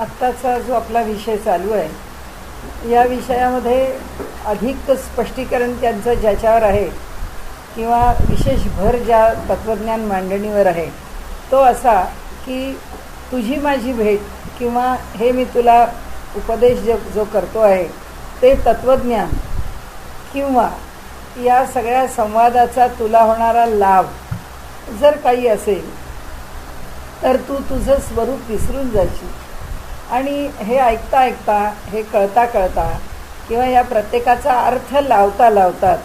आत्ताचा जो आपला विषय चालू आहे या विषयामध्ये अधिक स्पष्टीकरण त्यांचं ज्याच्यावर आहे किंवा विशेष भर ज्या तत्त्वज्ञान मांडणीवर आहे तो असा की तुझी माझी भेट किंवा हे मी तुला उपदेश जो करतो आहे ते तत्त्वज्ञान किंवा या सगळ्या संवादाचा तुला होणारा लाभ जर काही असेल तर तू तुझं स्वरूप विसरून जाशील. आणि हे ऐकता ऐकता हे कळता कळता किंवा या प्रत्येकाचा अर्थ लावता लावताच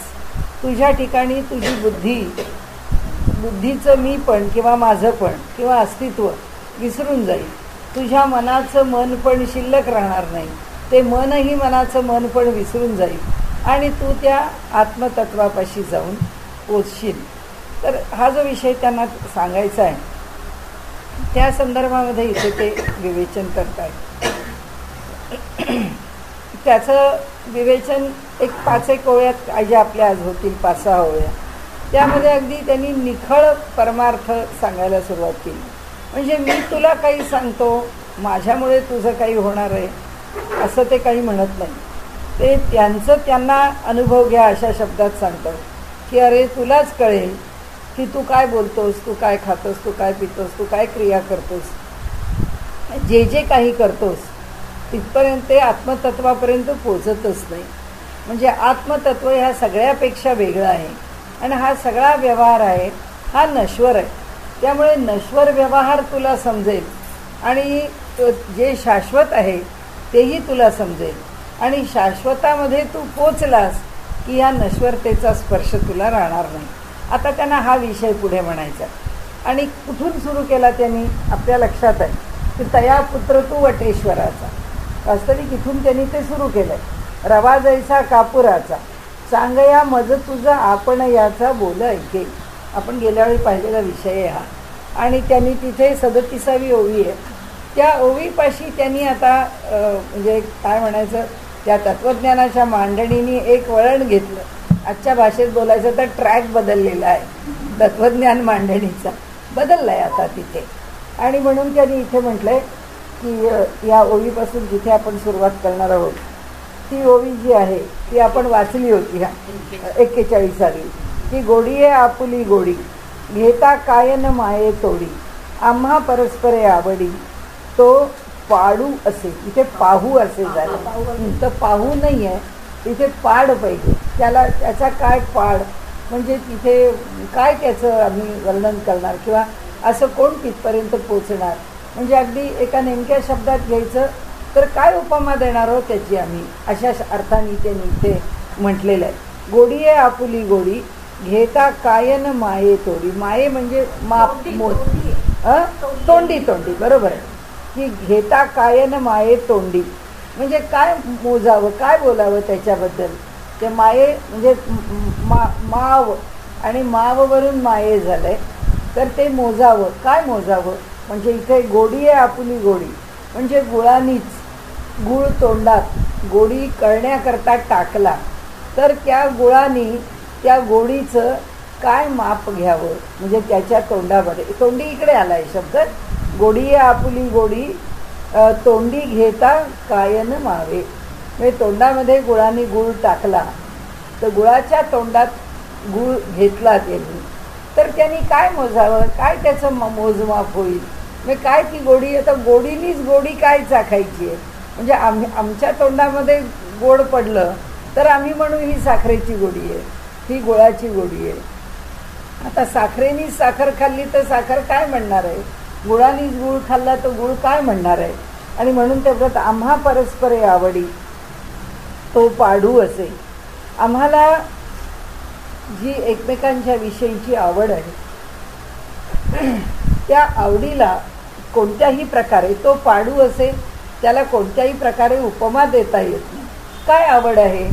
तुझ्या ठिकाणी तुझी बुद्धीचं मी पण किंवा माझं पण किंवा अस्तित्व विसरून जाईल. तुझ्या मनाचं मन पण शिल्लक राहणार नाही. ते मनही मनाचं मन पण विसरून जाईल आणि तू त्या आत्मतत्वापाशी जाऊन पोचशील. तर हा जो विषय त्यांना सांगायचा आहे त्या संदर्भामध्ये इथे ते विवेचन करतायत. त्याचं विवेचन एक 5-1 ओव्यात जे आपल्या आज होतील 5-6 ओव्या त्यामध्ये अगदी त्यांनी निखळ परमार्थ सांगायला सुरुवात केली. म्हणजे मी तुला काही सांगतो माझ्यामुळे तुझं काही होणार आहे असं ते काही म्हणत नाही. ते त्यांना अनुभव घ्या अशा शब्दात सांगतात की अरे तुलाच कळेल की तू काय बोलतोस, तू काय खातोस, तू काय पितोस, तू काय क्रिया करतोस, जे काही करतोस तिथपर्यंत ते आत्मतत्वापर्यंत पोचतच नाही. म्हणजे आत्मतत्व ह्या सगळ्यापेक्षा वेगळं आहे आणि हा सगळा व्यवहार आहे हा नश्वर आहे. त्यामुळे नश्वर व्यवहार तुला समजेल आणि जे शाश्वत आहे तेही तुला समजेल आणि शाश्वतामध्ये तू पोचलास की या नश्वरतेचा स्पर्श तुला राहणार नाही. आता त्यांना हा विषय पुढे म्हणायचा आणि कुठून सुरू केला त्यांनी आपल्या लक्षात आहे की तया पुत्र तू वटेश्वराचा. वास्तविक इथून त्यांनी ते सुरू केलं आहे. रवा जैसा कापुराचा सांगया मज तुझा आपण याचा बोल ऐके. आपण गेल्या वेळी पाहिलेला विषय आहे हा. आणि त्यांनी तिथे 37वी ओवी आहे त्या ओवीपाशी त्यांनी आता म्हणजे काय म्हणायचं त्या तत्त्वज्ञानाच्या मांडणीने एक वळण घेतलं. आजच्या भाषेत बोलायचं तर ट्रॅक बदललेला आहे तत्त्वज्ञान मांडणीचा बदलला आहे आता तिथे. आणि म्हणून त्यांनी इथे म्हटलं आहे की या ओवीपासून जिथे आपण सुरुवात करणार आहोत ती ओवी जी आहे ती आपण वाचली होती ह्या 41वी की गोडी आहे आपुली गोडी घेता कायन माये तोडी आम्हा परस्परे आवडी तो पाडू असे. इथे पाहू असे झालं तर पाहू नाही आहे तिथे पाड पाहिजे. त्याचा काय पाड म्हणजे तिथे काय त्याचं आम्ही वर्णन करणार किंवा असं कोण तिथपर्यंत पोचणार. म्हणजे अगदी एका नेमक्या शब्दात घ्यायचं तर काय उपमा देणार आहोत त्याची आम्ही अशा अर्थाने त्यांनी ते म्हटलेलं आहे. गोडी आहे आपुली गोडी घेता कायन माये तोडी. माये म्हणजे माप मोज तोंडी बरोबर आहे की घेता कायन माये तोंडी म्हणजे काय मोजावं काय बोलावं त्याच्याबद्दल. ते माये म्हणजे माव आणि माववरून माये झालंय तर ते मोजावं काय मोजावं. म्हणजे इथे गोडी आहे आपुली गोडी म्हणजे गुळानीच गुळ तोंडात गोडी करण्याकरता टाकला तर त्या गुळानी त्या गोडीचं काय माप घ्यावं. म्हणजे त्याच्या तोंडामध्ये तोंडी इकडे आला आहे शब्द. गोडी आहे आपुली गोडी तोंडी घेता कायन मावे. म्हणजे तोंडामध्ये गुळाने गुळ टाकला तर गुळाच्या तोंडात गुळ घेतला त्यांनी तर त्यांनी काय मोजावं काय त्याचं मोजमाप होईल. म्हणजे काय ती गोडी आता गोडीनीच गोडी काय चाखायची आहे. म्हणजे आमच्या तोंडामध्ये गोड पडलं तर आम्ही म्हणू ही साखरेची गोडी आहे ही गुळाची गोडी आहे. आता साखरेनीच साखर खाल्ली तर साखर काय म्हणणार आहे. गुळानीच गुळ खाल्ला तर गुळ काय म्हणणार आहे. आणि म्हणून ते व्रत आम्हा परस्परे आवडी तो पाडू असे. आम्हाला जी एकमेकांच्या विषयीची आवड आहे त्या आवडीला कोणत्याही प्रकारे तो पाडू असे त्याला कोणत्याही प्रकारे उपमा देता येत नाही. काय आवड आहे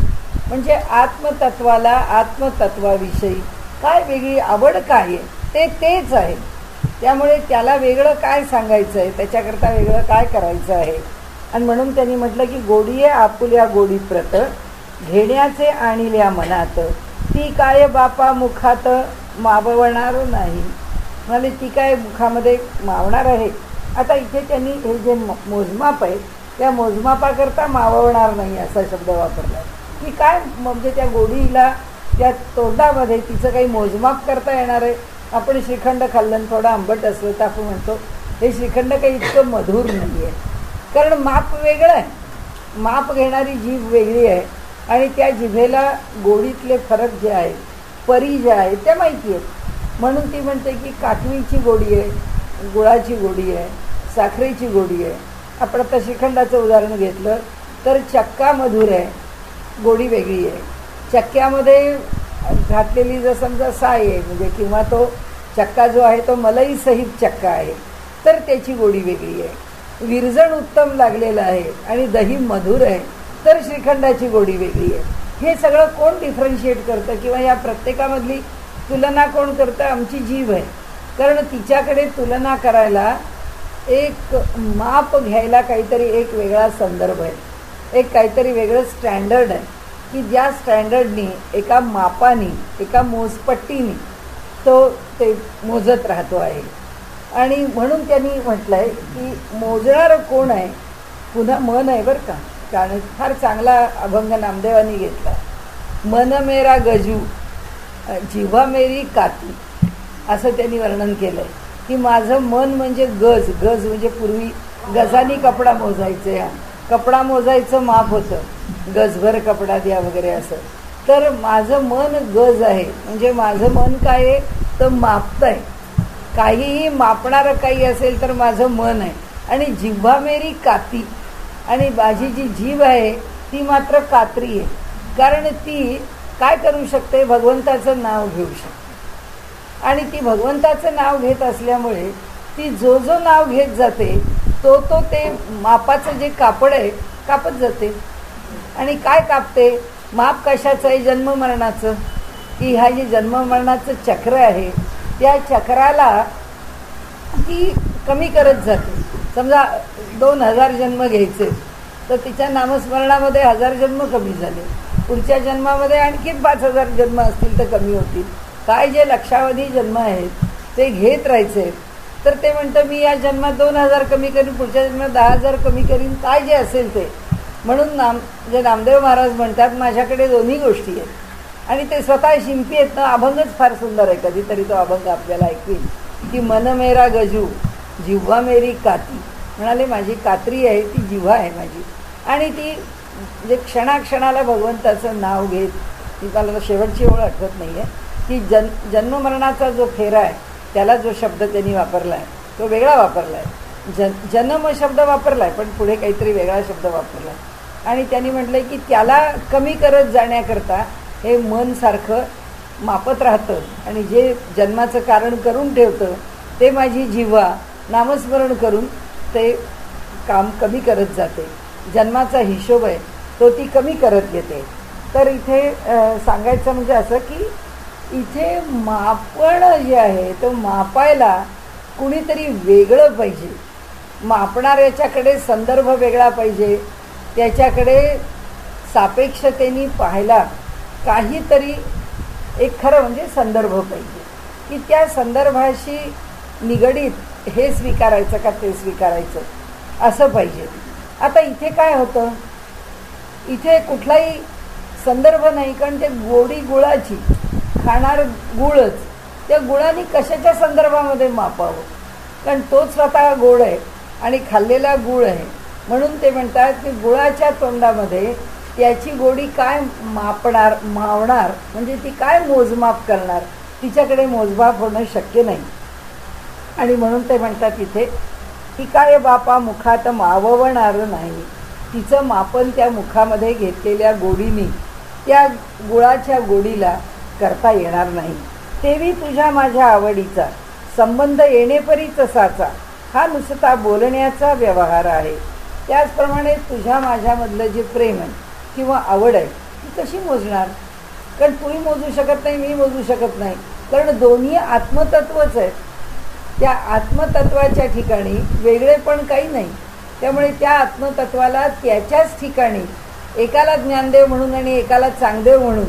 म्हणजे आत्मतत्वाला आत्मतत्वाविषयी काय वेगळी आवड काय आहे ते तेच आहे. त्यामुळे त्याला वेगळं काय सांगायचं आहे त्याच्याकरता वेगळं काय करायचं आहे. आणि म्हणून त्यांनी म्हटलं की गोडी आहे आपुल्या गोडी प्रत घेण्याचे आणिल्या मनात ती काय बापा मुखात मावणार नाही. म्हणजे ती काय मुखामध्ये मावणार आहे आता इथे त्यांनी हे जे मोजमाप आहे त्या मोजमापाकरता मावणार नाही असा शब्द वापरला की काय, म्हणजे त्या गोडीला त्या तोंडामध्ये तिचं काही मोजमाप करता येणार आहे. आपण श्रीखंड खाल्लं थोडं आंबट असलं तर आपण म्हणतो हे श्रीखंड काही इतकं मधुर नाही आहे, कारण माप वेगळं आहे. माप घेणारी जीभ वेगळी आहे आणि त्या जिभेला गोडीतले फरक जे आहेत, परी ज्या आहेत त्या माहिती आहेत. म्हणून ती म्हणते की काकवीची गोडी आहे, गुळाची गोडी आहे, साखरेची गोडी आहे. आपण आता श्रीखंडाचं उदाहरण घेतलं तर चक्का मधुर आहे, गोडी वेगळी आहे. चक्क्यामध्ये घातलेली जर समजा साय आहे म्हणजे किंवा तो चक्का जो आहे तो मलई सहित चक्का आहे तर त्याची गोडी वेगळी आहे. विरजण उत्तम लागलेलं आहे आणि दही मधुर आहे तर श्रीखंडाची गोडी वेगळी आहे. हे सगळं कोण डिफरन्शिएट करतं किंवा या प्रत्येकामधली तुलना कोण करतं? आमची जीभ आहे. कारण तिच्याकडे तुलना करायला एक माप घ्यायला काहीतरी एक वेगळा संदर्भ आहे, एक काहीतरी वेगळं स्टँडर्ड आहे की ज्या स्टँडर्डनी एका मापानी एका मोजपट्टीनी तो ते मोजत राहतो आहे. आणि म्हणून त्यांनी म्हटलं आहे की मोजणारं कोण आहे? पुन्हा मन आहे बरं का, कारण फार चांगला अभंग नामदेवांनी घेतला. मन मेरा गजू जिव्हा मेरी काती असं त्यांनी वर्णन केलं आहे की माझं मन म्हणजे गज. गज म्हणजे पूर्वी गजानी कपडा मोजायचे, कपडा मोजायचं माप होतं, गजभर कपडा द्या वगैरे असं. तर माझं मन गज आहे, म्हणजे माझं मन काय आहे तर मापतं आहे. काहीही मापणारं काही असेल तर माझं मन आहे. आणि जिव्हा मेरी काती, आणि माझी जी जीभ आहे ती मात्र कात्री आहे, कारण ती काय करू शकते? भगवंताचं नाव घेऊ शकते. आणि ती भगवंताचं नाव घेत असल्यामुळे ती जो जो नाव घेत जाते तो तो ते मापाचं जे कापड आहे कापत जाते. आणि काय कापते? माप कशाचं आहे? जन्ममरणाचं. की हा जे जन्ममरणाचं चक्र आहे त्या चक्राला ती कमी करत जाते. समजा 2000 जन्म घ्यायचे तर तिच्या नामस्मरणामध्ये 1000 जन्म कमी झाले, पुढच्या जन्मामध्ये आणखीन 5000 जन्म असतील तर कमी होतील. काय जे लक्षावधी जन्म आहेत ते घेत राहायचे. तर ते म्हणतं मी या जन्मात 2000 कमी करीन, पुढच्या जन्मात 10,000 कमी करीन, काय जे असेल ते. म्हणून जे नामदेव महाराज म्हणतात माझ्याकडे दोन्ही गोष्टी आहेत. आणि ते स्वतः शिंपी आहेत ना. अभंगच फार सुंदर आहे, कधीतरी तो अभंग आपल्याला ऐकवील की मन मेरा गजू जिव्हा मेरी काती. म्हणाले माझी कात्री आहे ती जिव्हा आहे माझी. आणि ती जे क्षणाक्षणाला भगवंताचं नाव घेत, ती मला शेवटची ओळ आठवत नाही आहे की जन्ममरणाचा जो फेरा आहे त्याला जो शब्द त्यांनी वापरला आहे तो वेगळा वापरला आहे. जन्म शब्द वापरला आहे पण पुढे काहीतरी वेगळा शब्द वापरला आहे. आणि त्यांनी म्हटलं की त्याला कमी करत जाण्याकरता हे मन सारखं मापत राहतं आणि जे जन्माचं कारण करून ठेवतं ते माझी जिव्हा नामस्मरण करून ते काम कमी करत जाते. जन्माचा हिशोब आहे तो ती कमी करत घेते. तर इथे सांगायचं म्हणजे असं की इथे मापण जे आहे तो मापायला कुणीतरी वेगळं पाहिजे. मापणाऱ्याच्याकडे संदर्भ वेगळा पाहिजे, त्याच्याकडे सापेक्षतेने पाहायला काहीतरी एक खरं म्हणजे संदर्भ पाहिजे की त्या संदर्भाशी निगडीत हे स्वीकारायचं का ते स्वीकारायचं असं पाहिजे. आता इथे काय होतं? इथे कुठलाही संदर्भ नाही, कारण ते गोडी गुळाची, खाणार गुळच. त्या गुळाने कशाच्या संदर्भामध्ये मापावं? कारण तोच स्वतः गोड आहे आणि खाल्लेला गुळ आहे. म्हणून ते म्हणतात की गुळाच्या तोंडामध्ये त्याची गोडी काय मावणार, म्हणजे ती काय मोजमाप करणार? तिच्याकडे मोजमाप होणं शक्य नाही. आणि म्हणून ते म्हणतात इथे की काय बापा मुखात माववणार नाही. तिचं मापन त्या मुखामध्ये घेतलेल्या गोडीने त्या गुळाच्या गोडीला करता येणार नाही. तेवी तुझ्या माझ्या आवडीचा संबंध येणेपरीच साचा हा नुसता बोलण्याचा व्यवहार आहे. त्याचप्रमाणे तुझ्या माझ्यामधलं जे प्रेम आहे किंवा आवड आहे ती कशी मोजणार? कारण तूही मोजू शकत नाही, मी मोजू शकत नाही, कारण दोन्ही आत्मतत्वच आहेत. त्या आत्मतत्वाच्या ठिकाणी वेगळेपण काही नाही. त्यामुळे त्या आत्मतत्वाला त्याच्याच ठिकाणी एकाला ज्ञानदेव म्हणून आणि एकाला चांगदेव म्हणून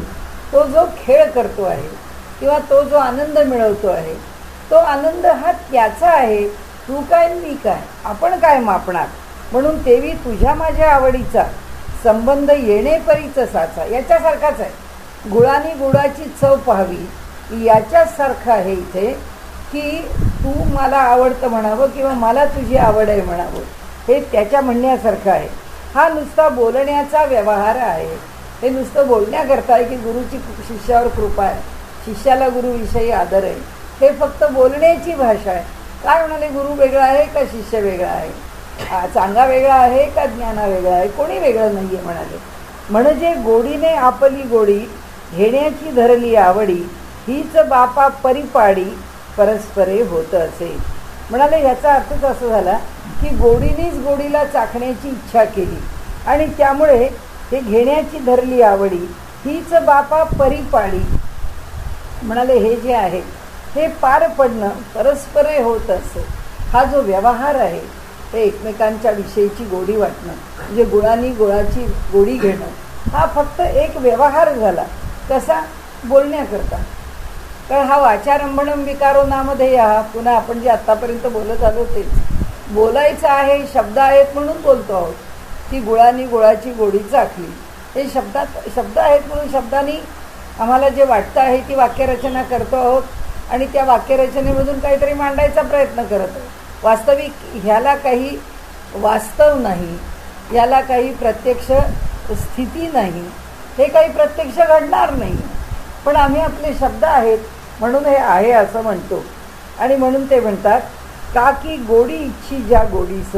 तो जो खेळ करतो आहे किंवा तो जो आनंद मिळवतो आहे तो आनंद हा त्याचा आहे. तू काय मी काय, आपण काय मापणार. म्हणून तेवी तुझ्या माझ्या आवडीचा संबंध येणे परीच साचा. याच्यासारखाच आहे. गुळाने गुळाची चव पाहावी याच्याच सारखं आहे इथे, की तू मला आवडतं म्हणावं किंवा मला तुझी आवड आहे म्हणावं, हे त्याच्या म्हणण्यासारखं आहे. हा नुसता बोलण्याचा व्यवहार आहे. हे नुसतं बोलण्याकरता आहे की गुरुची शिष्यावर कृपा आहे, शिष्याला गुरुविषयी आदर आहे. हे फक्त बोलण्याची भाषा आहे. काय म्हणाले, गुरु वेगळा आहे का शिष्य वेगळा आहे, चांगा वेगळा आहे का ज्ञाना वेगळा आहे, कोणी वेगळं नाही आहे म्हणाले. म्हणजे गोडीने आपली गोडी घेण्याची धरली आवडी, हीच बापा परिपाडी परस्परे होत असे. म्हणाले ह्याचा अर्थच असं झाला की गोडीनेच गोडीला चाखण्याची इच्छा केली आणि त्यामुळे हे घेण्याची धरली आवडी, हीच बापा परिपाडी. म्हणाले हे जे आहे हे पार पडणं परस्परे होत असे. हा जो व्यवहार आहे ते एकमेकांच्या विषयीची गोडी वाटणं, म्हणजे गुळानी गुळाची गोडी घेणं, हा फक्त एक व्यवहार झाला. कसा, बोलण्याकरता. कारण हा वाचारंभणम विकारो नामधेय, पुन्हा आपण जे आत्तापर्यंत बोलत आलो तेच. बोलायचं आहे, शब्द आहेत म्हणून बोलतो आहोत. ती गुळानी गुळाची गोडी चाखली, हे शब्द आहेत म्हणून शब्दांनी आम्हाला जे वाटतं आहे ती वाक्यरचना करतो आहोत आणि त्या वाक्यरचनेमधून काहीतरी मांडायचा प्रयत्न करत आहोत. वास्तविक ह्याला काही वास्तव नाही, याला काही प्रत्यक्ष स्थिती नाही, हे काही प्रत्यक्ष घडणार नाही. पण आम्ही आपले शब्द आहेत म्हणून हे आहे असं म्हणतो. आणि म्हणून ते म्हणतात का की गोडी इच्छी ज्या गोडीस,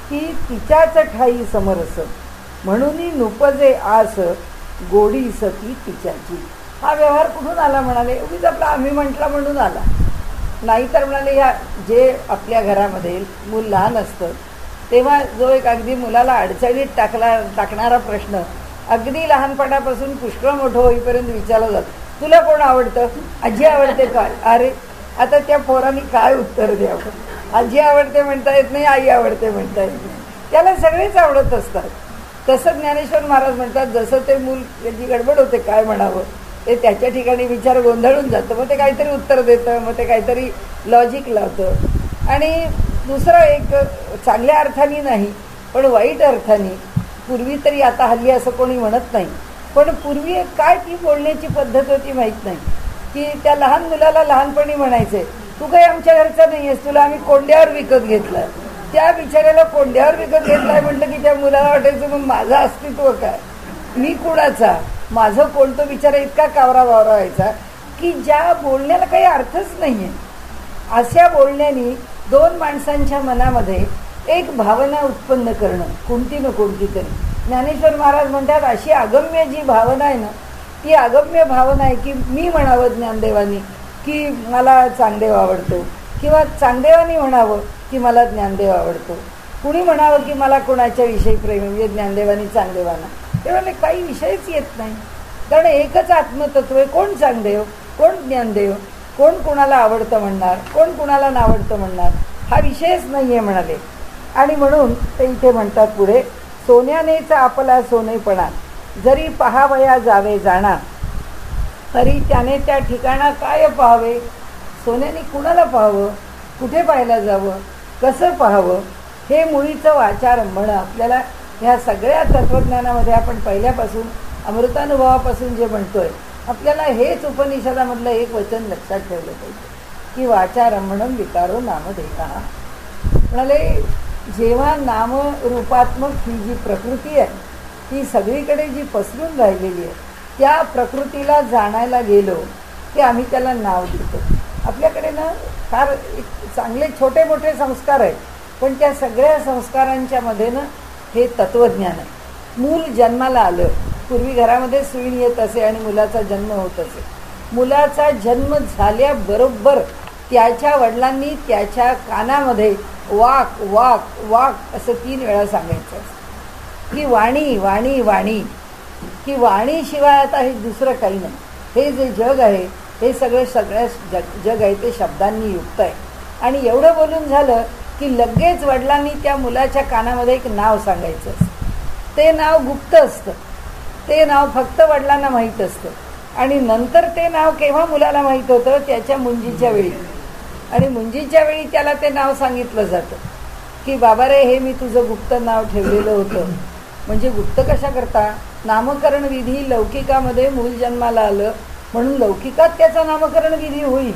की तिच्याच ठाई समरस, म्हणून नुपजे आस गोडी सती तिच्याची. हा व्यवहार कुठून आला म्हणाले, उगीच आपला आम्ही म्हटला म्हणून आला. नाहीतर म्हणाले ह्या जे आपल्या घरामध्ये मूल लहान असतं तेव्हा जो एक अगदी मुलाला अडचणीत टाकणारा प्रश्न अगदी लहानपणापासून पुष्कळ मोठं होईपर्यंत विचारला जातो, तुला कोण आवडतं, आजी आवडते काय. अरे आता त्या पोरांनी काय उत्तर द्यावं. आजी आवडते म्हणता येत नाही, आई आवडते म्हणता येत नाही, त्याला सगळेच आवडत असतात. तसं ज्ञानेश्वर महाराज म्हणतात, जसं ते मूल त्याची गडबड होते काय म्हणावं ते त्याच्या ठिकाणी विचार गोंधळून जातं, मग ते काहीतरी उत्तर देतं, मग ते काहीतरी लॉजिक लावतं. आणि दुसरं एक चांगल्या अर्थाने नाही पण वाईट अर्थाने, पूर्वी तरी, आता हल्ली असं कोणी म्हणत नाही, पण पूर्वी काय ती बोलण्याची पद्धत होती माहीत नाही, की त्या लहान मुलाला लहानपणी म्हणायचे, तू काही आमच्या घरचा नाही आहेस, तुला आम्ही कोंड्यावर विकत घेतलं. त्या बिचाऱ्याला कोंड्यावर विकत घेतलाय म्हटलं की त्या मुलाला वाटायचं मग माझं अस्तित्व काय, मी कुणाचा, माझं कोणतं बिचारा इतका कावरा वावरा व्हायचा की ज्या बोलण्याला काही अर्थच नाही आहे. अशा बोलण्याने दोन माणसांच्या मनामध्ये एक भावना उत्पन्न करणं, कोणती न कोणती तरी. ज्ञानेश्वर महाराज म्हणतात अशी अगम्य जी भावना आहे ना, ती अगम्य भावना आहे की मी म्हणावं ज्ञानदेवानी की मला चांगदेव आवडतो, किंवा चांगदेवानी म्हणावं की मला ज्ञानदेव आवडतो, कुणी म्हणावं की मला कोणाच्या विषयी प्रेम, म्हणजे ज्ञानदेवानी चांगदेवाना. तेव्हा काही विषयच येत नाही, कारण एकच आत्मतत्व आहे. कोण चांगदेव, कोण ज्ञानदेव, कोण कुणाला आवडतं म्हणणार, कोण कुणाला नावडतं म्हणणार, हा विषयच नाही आहे म्हणाले. आणि म्हणून ते इथे म्हणतात पुढे, सोन्यानेच आपला सोनेपणा जरी पहावया जावे जाणा, तरी त्याने त्या ठिकाणा काय पाहावे. सोन्याने कुणाला पाहावं, कुठे पाहायला जावं, कसं पाहावं, हे मुळीचं वाचारंभणं. आपल्याला ह्या सगळ्या तत्त्वज्ञानामध्ये आपण पहिल्यापासून अमृतानुभवापासून जे म्हणतोय, आपल्याला हेच उपनिषदामधलं एक वचन लक्षात ठेवलं पाहिजे की वाचारंभणं विकारो नामधेयः. म्हणाले जेव्हा नामरूपात्मक ही जी प्रकृती आहे ती सगळीकडे जी पसरून राहिलेली आहे, त्या प्रकृतीला जाणायला गेलो की आम्ही त्याला नाव देतो. आपल्याकडे ना फार चांगले छोटे मोठे संस्कार आहेत, पण त्या सगळ्या संस्कारांच्या मध्ये ना हे तत्त्वज्ञान आहे. मूल जन्माला आलं, पूर्वी घरामध्ये सुईण येत असे आणि मुलाचा जन्म होत असे. मुलाचा जन्म झाल्याबरोबर त्याच्या वडिलांनी त्याच्या कानामध्ये वाक वाक वाक असं 3 वेळा सांगायचं की वाणी वाणी वाणी, की वाणीशिवाय आता हे दुसरं काही नाही. हे जे जग आहे हे सगळ्या जग आहे ते शब्दांनी युक्त आहे. आणि एवढं बोलून झालं की लगेच वडिलांनी त्या मुलाच्या कानामध्ये एक नाव सांगायचं असतं. ते नाव गुप्त असतं, ते नाव फक्त वडिलांना माहीत असतं. आणि नंतर ते नाव केव्हा मुलाला माहीत होतं, त्याच्या मुंजीच्या वेळी. आणि मुंजीच्या वेळी त्याला ते नाव सांगितलं जातं की बाबा रे, हे मी तुझं गुप्त नाव ठेवलेलं होतं. म्हणजे गुप्त कशा करता? नामकरण विधी लौकिकामध्ये मूल जन्माला आलं म्हणून लौकिकात त्याचा नामकरण विधी होईल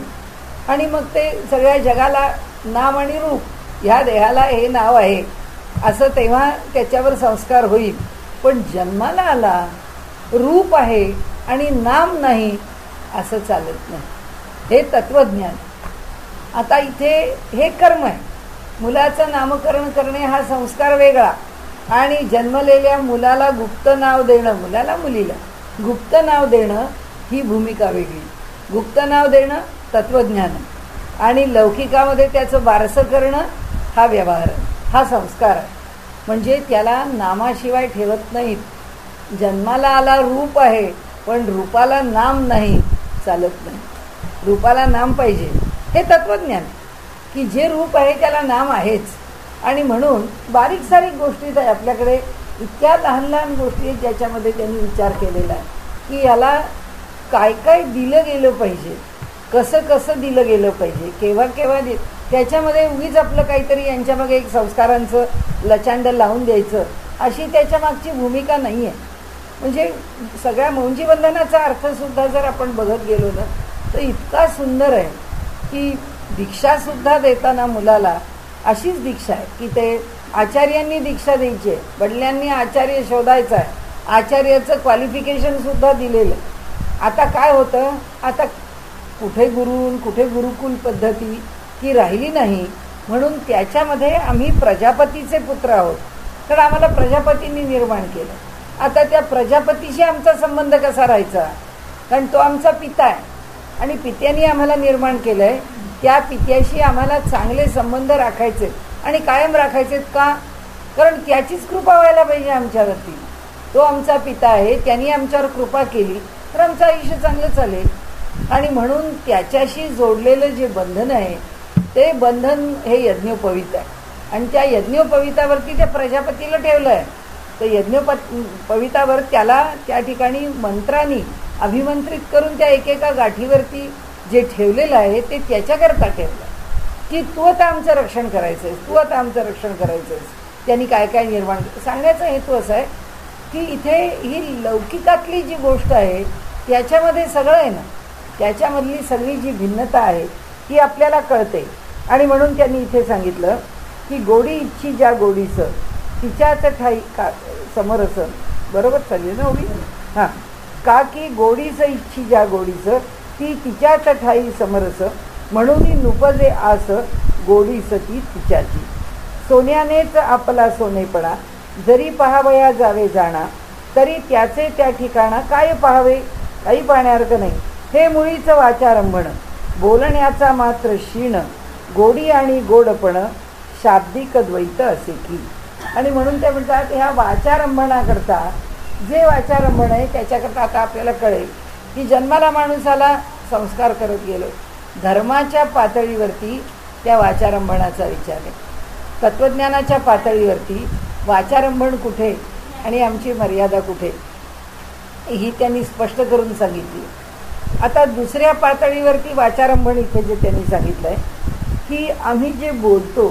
आणि मग ते सगळ्या जगाला नाम आणि रूप, ह्या देहाला हे नाव आहे असं तेव्हा त्याच्यावर संस्कार होईल. पण जन्माला आला, रूप आहे आणि नाम नाही, असं चालत नाही. हे तत्वज्ञान. आता इथे हे कर्म आहे. मुलाचं नामकरण करणे हा संस्कार वेगळा आणि जन्मलेल्या मुलाला गुप्त नाव देणं, मुलाला मुलीला गुप्त नाव देणं ही भूमिका वेगळी. गुप्त नाव देणं तत्वज्ञान आणि लौकिकामध्ये त्याचं बारसं करणं हा व्यवहार, हा संस्कार आहे. म्हणजे त्याला नामाशिवाय ठेवत नाहीत. जन्माला आला, रूप आहे पण रूपाला नाम नाही, चालत नाही. रूपाला नाम पाहिजे. हे तत्वज्ञान की जे रूप आहे त्याला नाम आहेच. आणि म्हणून बारीक सारीक गोष्टीत आहे आपल्याकडे, इतक्या लहान लहान गोष्टी आहेत ज्याच्यामध्ये त्यांनी विचार केलेला आहे की याला काय काय दिलं गेलं पाहिजे, कसं कसं दिलं गेलं पाहिजे, केव्हा केव्हा त्याच्यामध्ये उगीच आपलं काहीतरी यांच्यामागे एक संस्कारांचं लचांड लावून द्यायचं अशी त्याच्या मागची भूमिका नाही आहे. म्हणजे सगळ्या मौंजीबंधनाचा अर्थसुद्धा जर आपण बघत गेलो ना तर इतका सुंदर आहे की दीक्षासुद्धा देताना मुलाला अशीच दीक्षा आहे की ते आचार्यांनी दीक्षा द्यायची आहे, वडिलांनी आचार्य शोधायचा आहे, आचार्याचं क्वालिफिकेशनसुद्धा दिलेलं आहे. आता काय होतं, आता कुठे गुरू कुठे गुरुकुल पद्धती की राहिली नाही. म्हणून त्याच्यामध्ये आम्ही प्रजापतीचे पुत्र आहोत, तर आम्हाला प्रजापतींनी निर्माण केलं. आता त्या प्रजापतीशी आमचा संबंध कसा राहायचा, कारण तो आमचा पिता आहे आणि पित्याने आम्हाला निर्माण केलं आहे. त्या पित्याशी आम्हाला चांगले संबंध राखायचे आणि कायम राखायचे. का? कारण त्याचीच कृपा व्हायला पाहिजे आमच्यावरती. तो आमचा पिता आहे, त्यांनी आमच्यावर कृपा केली तर आमचं आयुष्य चांगलं चालेल. आणि म्हणून त्याच्याशी जोडलेलं जे बंधन आहे ते बंधन हे यज्ञोपवीत आहे आणि त्या यज्ञोपवीतावरती त्या प्रजापतीला ठेवलं आहे. तर यज्ञोपवीतावर त्याला त्या ठिकाणी मंत्रांनी अभिमंत्रित करून त्या एकेका गाठीवरती जे ठेवलेलं आहे ते त्याच्याकरता ठेवलं की तू आता आमचं रक्षण करायचं आहेस, तू आता आमचं रक्षण करायचं आहेस. त्यांनी काय काय निर्माण सांगण्याचा हेतू असा आहे की इथे ही लौकिकातली जी गोष्ट आहे त्याच्यामध्ये सगळं आहे ना, त्याच्यामधली सगळी जी भिन्नता आहे ती आपल्याला कळते. आणि म्हणून त्यांनी इथे सांगितलं की गोडी इच्छी ज्या गोडीचं तिच्याच ठाई का समरस, बरोबर चालली ना उभी, हां, का की गोडीचं इच्छी ज्या गोडीचं ती तिच्याच ठाई समरस, म्हणून नुपजे आस गोडीस ती तिच्याची. सोन्यानेच आपला सोनेपणा जरी पाहावया जावे जाणा, तरी त्याचे त्या ठिकाणा काय पाहावे, काही पाहण्यासारखं नाही. हे मुळीचं वाचारंभण बोलण्याचा मात्र क्षीण, गोडी आणि गोडपण शाब्दिक द्वैत असे की. आणि म्हणून ते म्हणतात ह्या वाचारंभणाकरता जे वाचारंभण आहे त्याच्याकरता आता आपल्याला कळेल की जन्माला माणूसाला संस्कार करत गेलो. धर्माच्या पातळीवरती त्या वाचारंभणाचा विचार आहे, तत्त्वज्ञानाच्या पातळीवरती वाचारंभण कुठे आणि आमची मर्यादा कुठे ही त्यांनी स्पष्ट करून सांगितली. आता दुसऱ्या पातळीवरती वाचारंभण इथे जे त्यांनी सांगितलं आहे की आम्ही जे बोलतो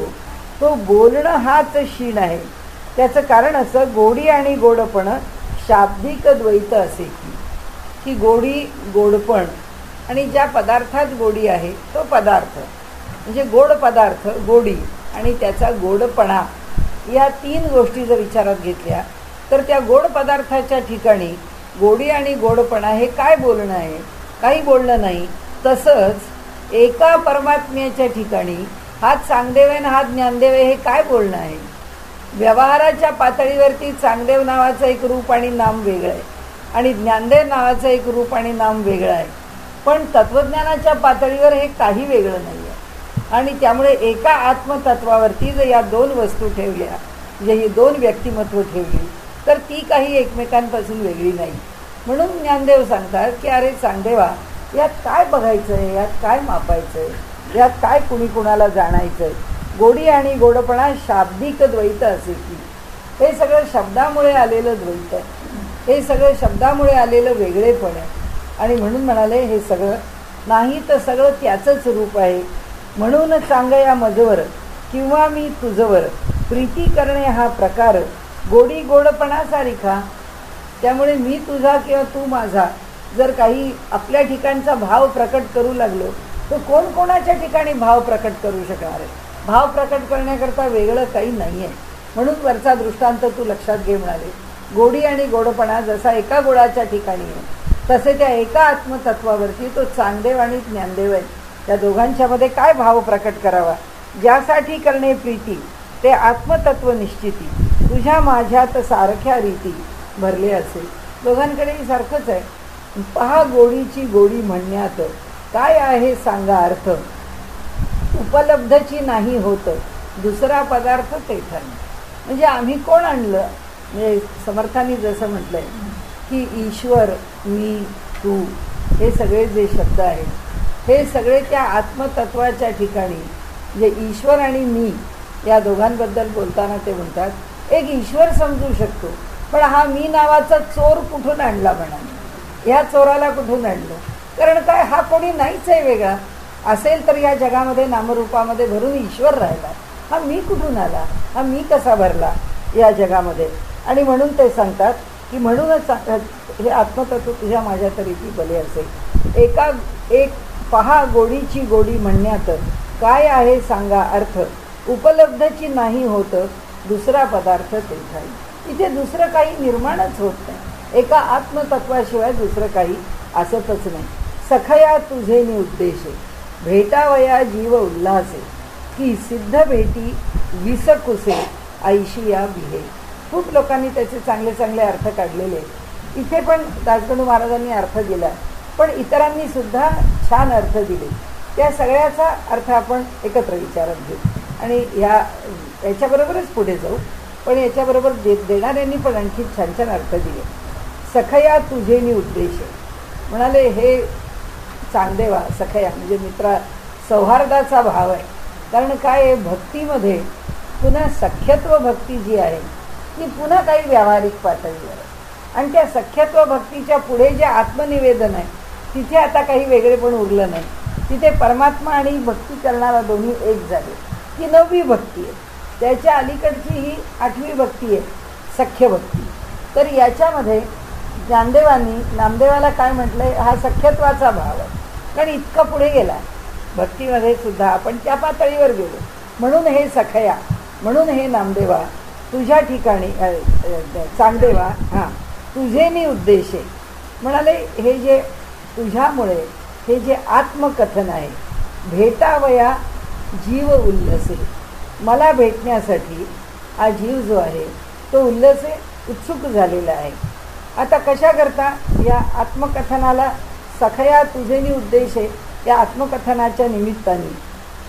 तो बोलणं हाच क्षीण आहे. त्याचं कारण असं गोडी आणि गोडपण शाब्दिक द्वैत असे की गोडी गोडपण आणि ज्या पदार्थात गोडी आहे तो पदार्थ म्हणजे गोड पदार्थ, गोडी आणि त्याचा गोडपणा, या तीन गोष्टी जर विचारात घेतल्या तर त्या गोड पदार्थाच्या ठिकाणी गोडी आणि गोडपणा हे काय बोलणं आहे, काही बोलणं नाही. तसंच एका परमात्म्याच्या ठिकाणी हा चांगदेव आहे हा ज्ञानदेव आहे हे काय बोलणं आहे. व्यवहाराच्या पातळीवरती चांगदेव नावाचं एक रूप आणि नाम वेगळं आहे आणि ज्ञानदेव नावाचं एक रूप आणि नाम वेगळं आहे. पण तत्त्वज्ञानाच्या पातळीवर हे काही वेगळं नाही आहे. आणि त्यामुळे एका आत्मतत्वावरती जर या दोन वस्तू ठेवल्या, म्हणजे ही दोन व्यक्तिमत्व ठेवली तर ती काही एकमेकांपासून वेगळी नाही. म्हणून ज्ञानदेव सांगतात की अरे चांगदेवा, यात काय बघायचं आहे, यात काय मापायचं आहे, यात काय कुणी कुणाला जाणायचं आहे. गोडी आणि गोडपणा शाब्दिक द्वैत असे की हे सगळं शब्दामुळे आलेलं द्वैत आहे, हे सगळं शब्दामुळे आलेलं वेगळेपण आहे. आणि म्हणून म्हणाले हे सगळं नाही तर सगळं त्याचंच रूप आहे, म्हणून चांगया मजवर किंवा मी तुझवर प्रीती करणे हा प्रकार गोडी गोडपणा सारिखा. त्यामुळे मी तुझा किंवा तू माझा जर काही आपल्या ठिकाणचा भाव प्रकट करू लागलो तर कोण कोणाच्या ठिकाणी भाव प्रकट करू शकणार आहे. भाव प्रकट करण्याकरता वेगळं काही नाही आहे. म्हणून वरचा दृष्टांत तू लक्षात घे म्हणाले. गोडी आणि गोडपणा जसा एका गोडाच्या ठिकाणी आहे तसे त्या एका आत्मतत्वावरती तो चांगदेव आणि ज्ञानदेव आहे. त्या दोघांच्यामध्ये काय भाव प्रकट करावा, ज्यासाठी करणे प्रीती ते आत्मतत्व निश्चिती, तुझ्या माझ्यात सारख्या रीती भरले असे. दोघांकडेही सारखंच आहे. पहा गोडीची गोडी म्हणण्यात काय आहे सांगा अर्थ, उपलब्धची नाही होत दुसरा पदार्थ तेठाने. म्हणजे आम्ही कोण आणलं, म्हणजे समर्थांनी जसं म्हटलंय की ईश्वर, मी, तू हे सगळे जे शब्द आहेत हे सगळे त्या आत्मतत्वाच्या ठिकाणी, जे ईश्वर आणि मी या दोघांबद्दल बोलताना ते म्हणतात एक ईश्वर समजू शकतो, पण हा मी नावाचा चोर कुठून आणला म्हणाले. ह्या चोराला कुठून आणलं, कारण काय हा कोणी नाहीच आहे वेगळा. असेल तर या जगामध्ये नामरूपामध्ये भरून ईश्वर राहिला, हा मी कुठून आला, हा मी कसा भरला या जगामध्ये. आणि म्हणून ते सांगतात की म्हणूनच हे आत्मतत्व तुझ्या माझ्या तरीची भले असेल. एक पहा गोडीची गोडी म्हणण्यात काय आहे सांगा अर्थ, उपलब्धची नाही होत दुसरा पदार्थ तेठाई. इथे दुसरं काही निर्माणच होत नाही. एका आत्मतत्वाशिवाय दुसरं काही असतच नाही. सखया तुझे नि उद्देशे भेटावया जीव उल्हासे, की सिद्ध भेटी विसकुसे ऐशी या बिहे. खूप लोकांनी त्याचे चांगले चांगले अर्थ काढलेले. इथे पण दासगणू महाराजांनी अर्थ दिला, पण इतरांनी सुद्धा छान अर्थ दिले. त्या सगळ्याचा अर्थ आपण एकत्र विचारात घेऊ आणि याच्याबरोबरच पुढे जाऊ. पण याच्याबरोबर देणाऱ्यांनी पण आणखी छान छान अर्थ दिले. सखया तुझे नि उद्देशे म्हणाले, हे चांगदेवा सखया म्हणजे मित्रा, सौहार्दाचा भाव आहे. कारण काय आहे, भक्तीमध्ये पुन्हा सख्यत्व भक्ती जी आहे ती पुन्हा काही व्यावहारिक पातळीवर आहे. आणि त्या सख्यत्व भक्तीच्या पुढे जे आत्मनिवेदन आहे तिथे आता काही वेगळेपण उरलं नाही. तिथे परमात्मा आणि भक्ती करणारा दोन्ही एक झाले. ती 9वी भक्ती आहे. त्याच्या अलीकडची ही 8वी भक्ती आहे, सख्य भक्ती. तर याच्यामध्ये ज्ञानदेवांनी नामदेवाला काय म्हटलंय, हा सख्यत्वाचा भाव आहे. कारण इतका पुढे गेला भक्तीमध्ये सुद्धा आपण त्या पातळीवर गेलो. म्हणून हे सखया, म्हणून हे नामदेवा तुझ्या ठिकाणी चांगदेवा हां तुझे नि उद्देशे म्हणाले. हे जे तुझ्यामुळे हे जे आत्मकथन आहे, भेटावया जीव उल्लसे, मला भेटण्यासाठी हा जीव जो आहे तो उल्लसे उत्सुक झालेला आहे. आता कशा करता या आत्मकथनाला सखया तुझे नि उद्देशे, या आत्मकथनाच्या निमित्ताने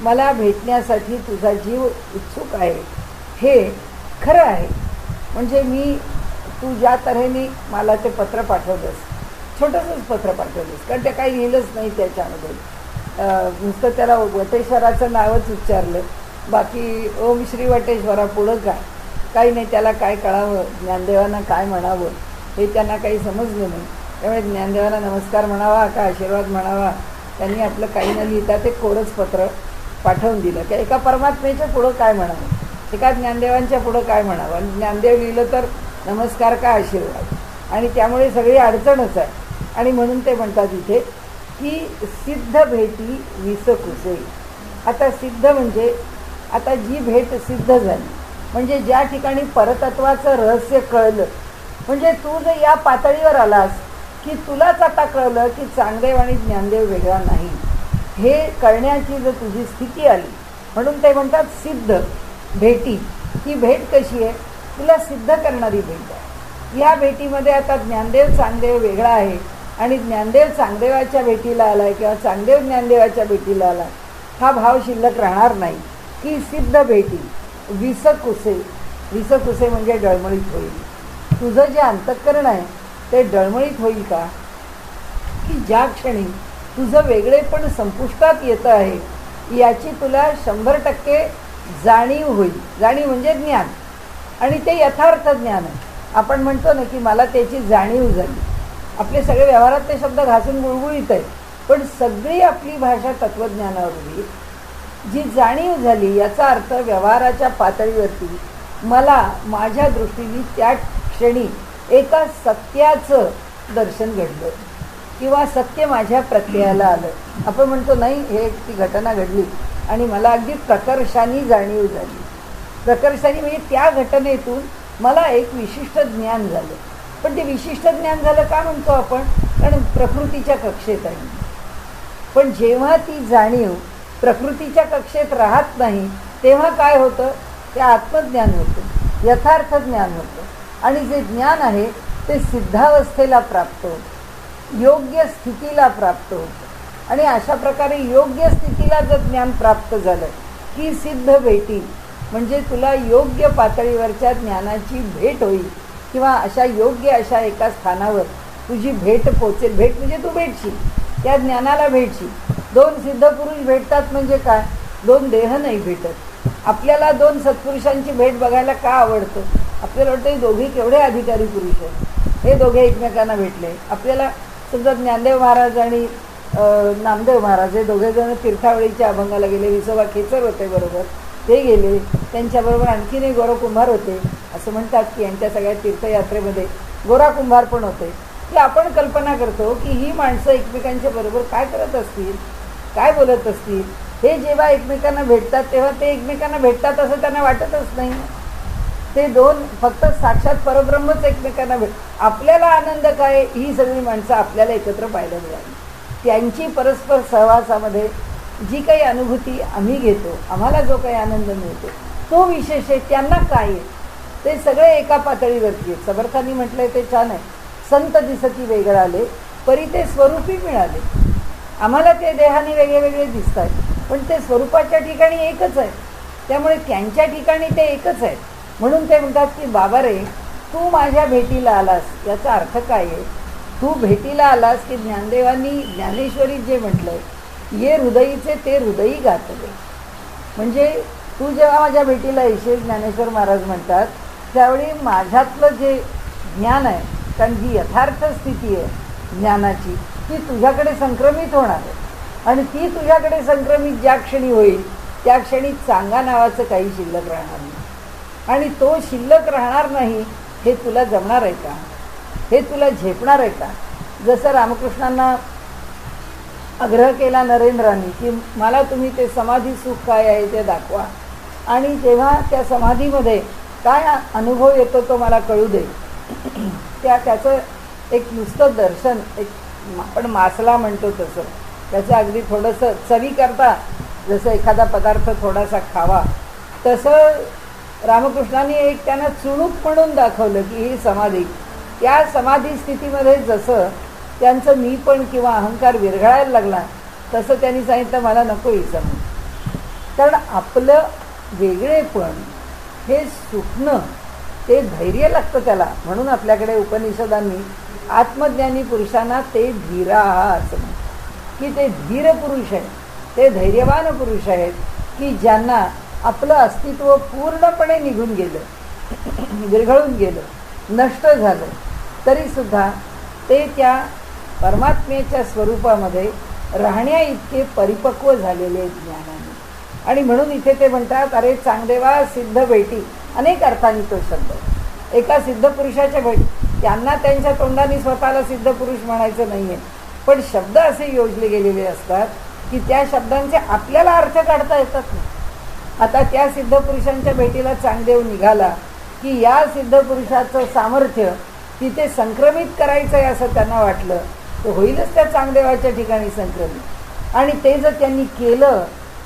मला भेटण्यासाठी तुझा जीव उत्सुक आहे हे खरं आहे. म्हणजे मी तू ज्या तऱ्हेने मला ते पत्र पाठवलंस, छोटंसंच पत्र पाठवलंस, कारण ते काही लिहिलंच नाही त्याच्यामध्ये, नुसतं त्याला वटेश्वराचं नावच उच्चारलं, बाकी ओम श्री वटेश्वरा पुढं काय काही नाही. त्याला काय कळावं, ज्ञानदेवांना काय म्हणावं हे त्यांना काही समजलं नाही. त्यामुळे ज्ञानदेवांना नमस्कार म्हणावा का आशीर्वाद म्हणावा, त्यांनी आपलं काही न लिहिता ते कोरंच पत्र पाठवून दिलं की एका परमात्मेच्या पुढं काय म्हणावं, एका ज्ञानदेवांच्या पुढं काय म्हणावं. ज्ञानदेव लिहिलं तर नमस्कार का आशीर्वाद, आणि त्यामुळे सगळी अडचणच आहे. आणि म्हणून ते म्हणतात इथे की सिद्ध भेटी विसकुसे. आता सिद्ध म्हणजे आता जी भेट सिद्ध झाली, म्हणजे ज्या ठिकाणी परतत्वाचं रहस्य कळलं, म्हणजे तू जर या पातळीवर आलास की तुलाच आता कळलं की चांगदेव आणि ज्ञानदेव वेगळा नाही, हे कळण्याची जर तुझी स्थिती आली, म्हणून ते म्हणतात सिद्ध भेटी. ही भेट कशी आहे, तुला सिद्ध करणारी भेट आहे. या भेटीमध्ये आता ज्ञानदेव चांगदेव वेगळा आहे आणि ज्ञानदेव चांगदेवाच्या भेटीला आला आहे किंवा चांगदेव ज्ञानदेवाच्या भेटीला आला, हा भाव शिल्लक राहणार नाही. की सिद्ध भेटी विसकुसे, विसकुसे म्हणजे डळमळीत होईल. तुझं जे अंतःकरण आहे ते डळमळीत होईल का, की ज्या क्षणी तुझं वेगळेपण संपुष्टात येतं आहे याची तुला 100% जाणीव होईल. जाणीव म्हणजे ज्ञान, आणि ते यथार्थ ज्ञान आहे. आपण म्हणतो ना की मला त्याची जाणीव झाली. आपले सगळे व्यवहारात ते शब्द घासून गुळगुळीत आहेत, पण सगळी आपली भाषा तत्त्वज्ञानावर होईल. जी जाणीव झाली याचा अर्थ व्यवहाराच्या पातळीवरती मला माझ्या दृष्टीने त्या क्षणी एका सत्याचं दर्शन घडलं किंवा सत्य माझ्या प्रत्ययाला आलं. आपण म्हणतो नाही हे ती घटना घडली आणि मला अगदी प्रकर्षाने जाणीव झाली. प्रकर्षाने म्हणजे त्या घटनेतून मला एक विशिष्ट ज्ञान झालं. पण ते विशिष्ट ज्ञान झालं का म्हणतो आपण? कारण प्रकृतीच्या कक्षेत आहे. पण जेव्हा ती जाणीव प्रकृतीच्या कक्षेत राहत नाही तेव्हा काय होतं? ते आत्मज्ञान होतं, यथार्थ ज्ञान होतं. आणि जे ज्ञान आहे ते सिद्धावस्थेला प्राप्त होतं, योग्य स्थितीला प्राप्त होतं. आणि अशा प्रकारे योग्य स्थितीला जर ज्ञान प्राप्त झालं की सिद्ध भेटी म्हणजे तुला योग्य पातळीवरच्या ज्ञानाची भेट होईल किंवा अशा योग्य अशा एका स्थानावर तुझी भेट पोचेल. भेट म्हणजे तू भेटशील, त्या ज्ञानाला भेटशील. दोन सिद्ध पुरुष भेटतात म्हणजे काय? दोन देह नाही भेटत. आपल्याला दोन सत्पुरुषांची भेट बघायला का आवडतं? आपल्याला वाटतं हे दोघे केवढे अधिकारी पुरुष आहेत, हे दोघे एकमेकांना भेटले. आपल्याला समजा ज्ञानदेव महाराज आणि नामदेव महाराज हे दोघेजण तीर्थावळीच्या अभंगाला गेले. विसोबा खेचर होते बरोबर, ते गेले. त्यांच्याबरोबर आणखीनही गोरा कुंभार होते. असं म्हणतात की यांच्या सगळ्या तीर्थयात्रेमध्ये गोरा कुंभार पण होते. की आपण कल्पना करतो की ही माणसं एकमेकांच्या बरोबर काय करत असतील, काय बोलत असतील. हे जेव्हा एकमेकांना भेटतात तेव्हा ते एकमेकांना भेटतात असं त्यांना वाटतच नाही. ते दोन फक्त साक्षात परब्रह्मच एकमेकांना आपल्याला आनंद काय? ही सगळी माणसं आपल्याला एकत्र पाहायला मिळाली. त्यांची परस्पर सहवासामध्ये जी काही अनुभूती आम्ही घेतो, आम्हाला जो काही आनंद मिळतो तो विशेष आहे. त्यांना काय आहे ते सगळे एका पातळीवरती आहेत. समर्थांनी म्हटलंय ते छान आहे. संत दिसती वेगळाले परी ते स्वरूपी मिळाले. आम्हाला ते देहाने वेगळे वेगळे दिसत आहेत पण ते स्वरूपाच्या ठिकाणी एकच आहे. त्यामुळे त्यांच्या ठिकाणी ते एकच आहेत. म्हणून ते म्हणतात की बाबा रे तू माझ्या भेटीला आलास. याचा अर्थ काय आहे? तू भेटीला आलास की ज्ञानदेवांनी ज्ञानेश्वरीत जे म्हटलंय ये हृदयीचे ते हृदयी गातले. म्हणजे तू जेव्हा माझ्या भेटीला येशील, ज्ञानेश्वर महाराज म्हणतात, त्यावेळी माझ्यातलं जे ज्ञान आहे, कारण जी यथार्थ स्थिती आहे ज्ञानाची ती तुझ्याकडे संक्रमित होणार आहे. आणि ती तुझ्याकडे संक्रमित ज्या क्षणी होईल त्या क्षणी चांगा नावाचं काही शिल्लक राहणार नाही. आणि तो शिल्लक राहणार नाही हे तुला जमणार आहे का? हे तुला झेपणार आहे का? जसं रामकृष्णांना आग्रह केला नरेंद्रांनी की मला तुम्ही ते समाधी सुख काय आहे ते दाखवा आणि जेव्हा त्या समाधीमध्ये काय अनुभव येतो तो मला कळू दे. त्याचं एक नुसतं दर्शन, एक आपण मासला म्हणतो तसं, त्याचं अगदी थोडंसं चवी करता जसं एखादा पदार्थ थोडासा खावा तसं रामकृष्णांनी एक त्यांना चुणूक म्हणून दाखवलं की ही समाधी. त्या समाधी स्थितीमध्ये जसं त्यांचं मी पण किंवा अहंकार विरघळायला लागला तसं त्यांनी सांगितलं मला नको ही समाधी. कारण आपलं वेगळेपण हे सुटणं ते धैर्य लागतं त्याला. म्हणून आपल्याकडे उपनिषदांनी आत्मज्ञानी पुरुषांना ते धीरा असं म्हणतात की ते धीर पुरुष आहेत, ते धैर्यवान पुरुष आहेत की ज्यांना आपलं अस्तित्व पूर्णपणे निघून गेलं, विरघळून गेलं, नष्ट झालं, तरीसुद्धा ते त्या परमात्म्याच्या स्वरूपामध्ये राहण्या इतके परिपक्व झालेले ज्ञानाने. आणि म्हणून इथे ते म्हणतात अरे चांगदेवा सिद्ध भेटी. अनेक अर्थाने तो शब्द एका सिद्ध पुरुषाच्या भेट. त्यांना त्यांच्या तोंडाने स्वतःला सिद्ध पुरुष म्हणायचं नाही आहे, पण शब्द असे योजले गेलेले असतात की त्या शब्दांचे आपल्याला अर्थ काढता येतात नाही. आता त्या सिद्ध पुरुषांच्या भेटीला चांगदेव निघाला की या सिद्ध पुरुषाचं सामर्थ्य तिथे संक्रमित करायचं आहे असं त्यांना वाटलं तर होईलच त्या चांगदेवाच्या ठिकाणी संक्रमित. आणि ते जर त्यांनी केलं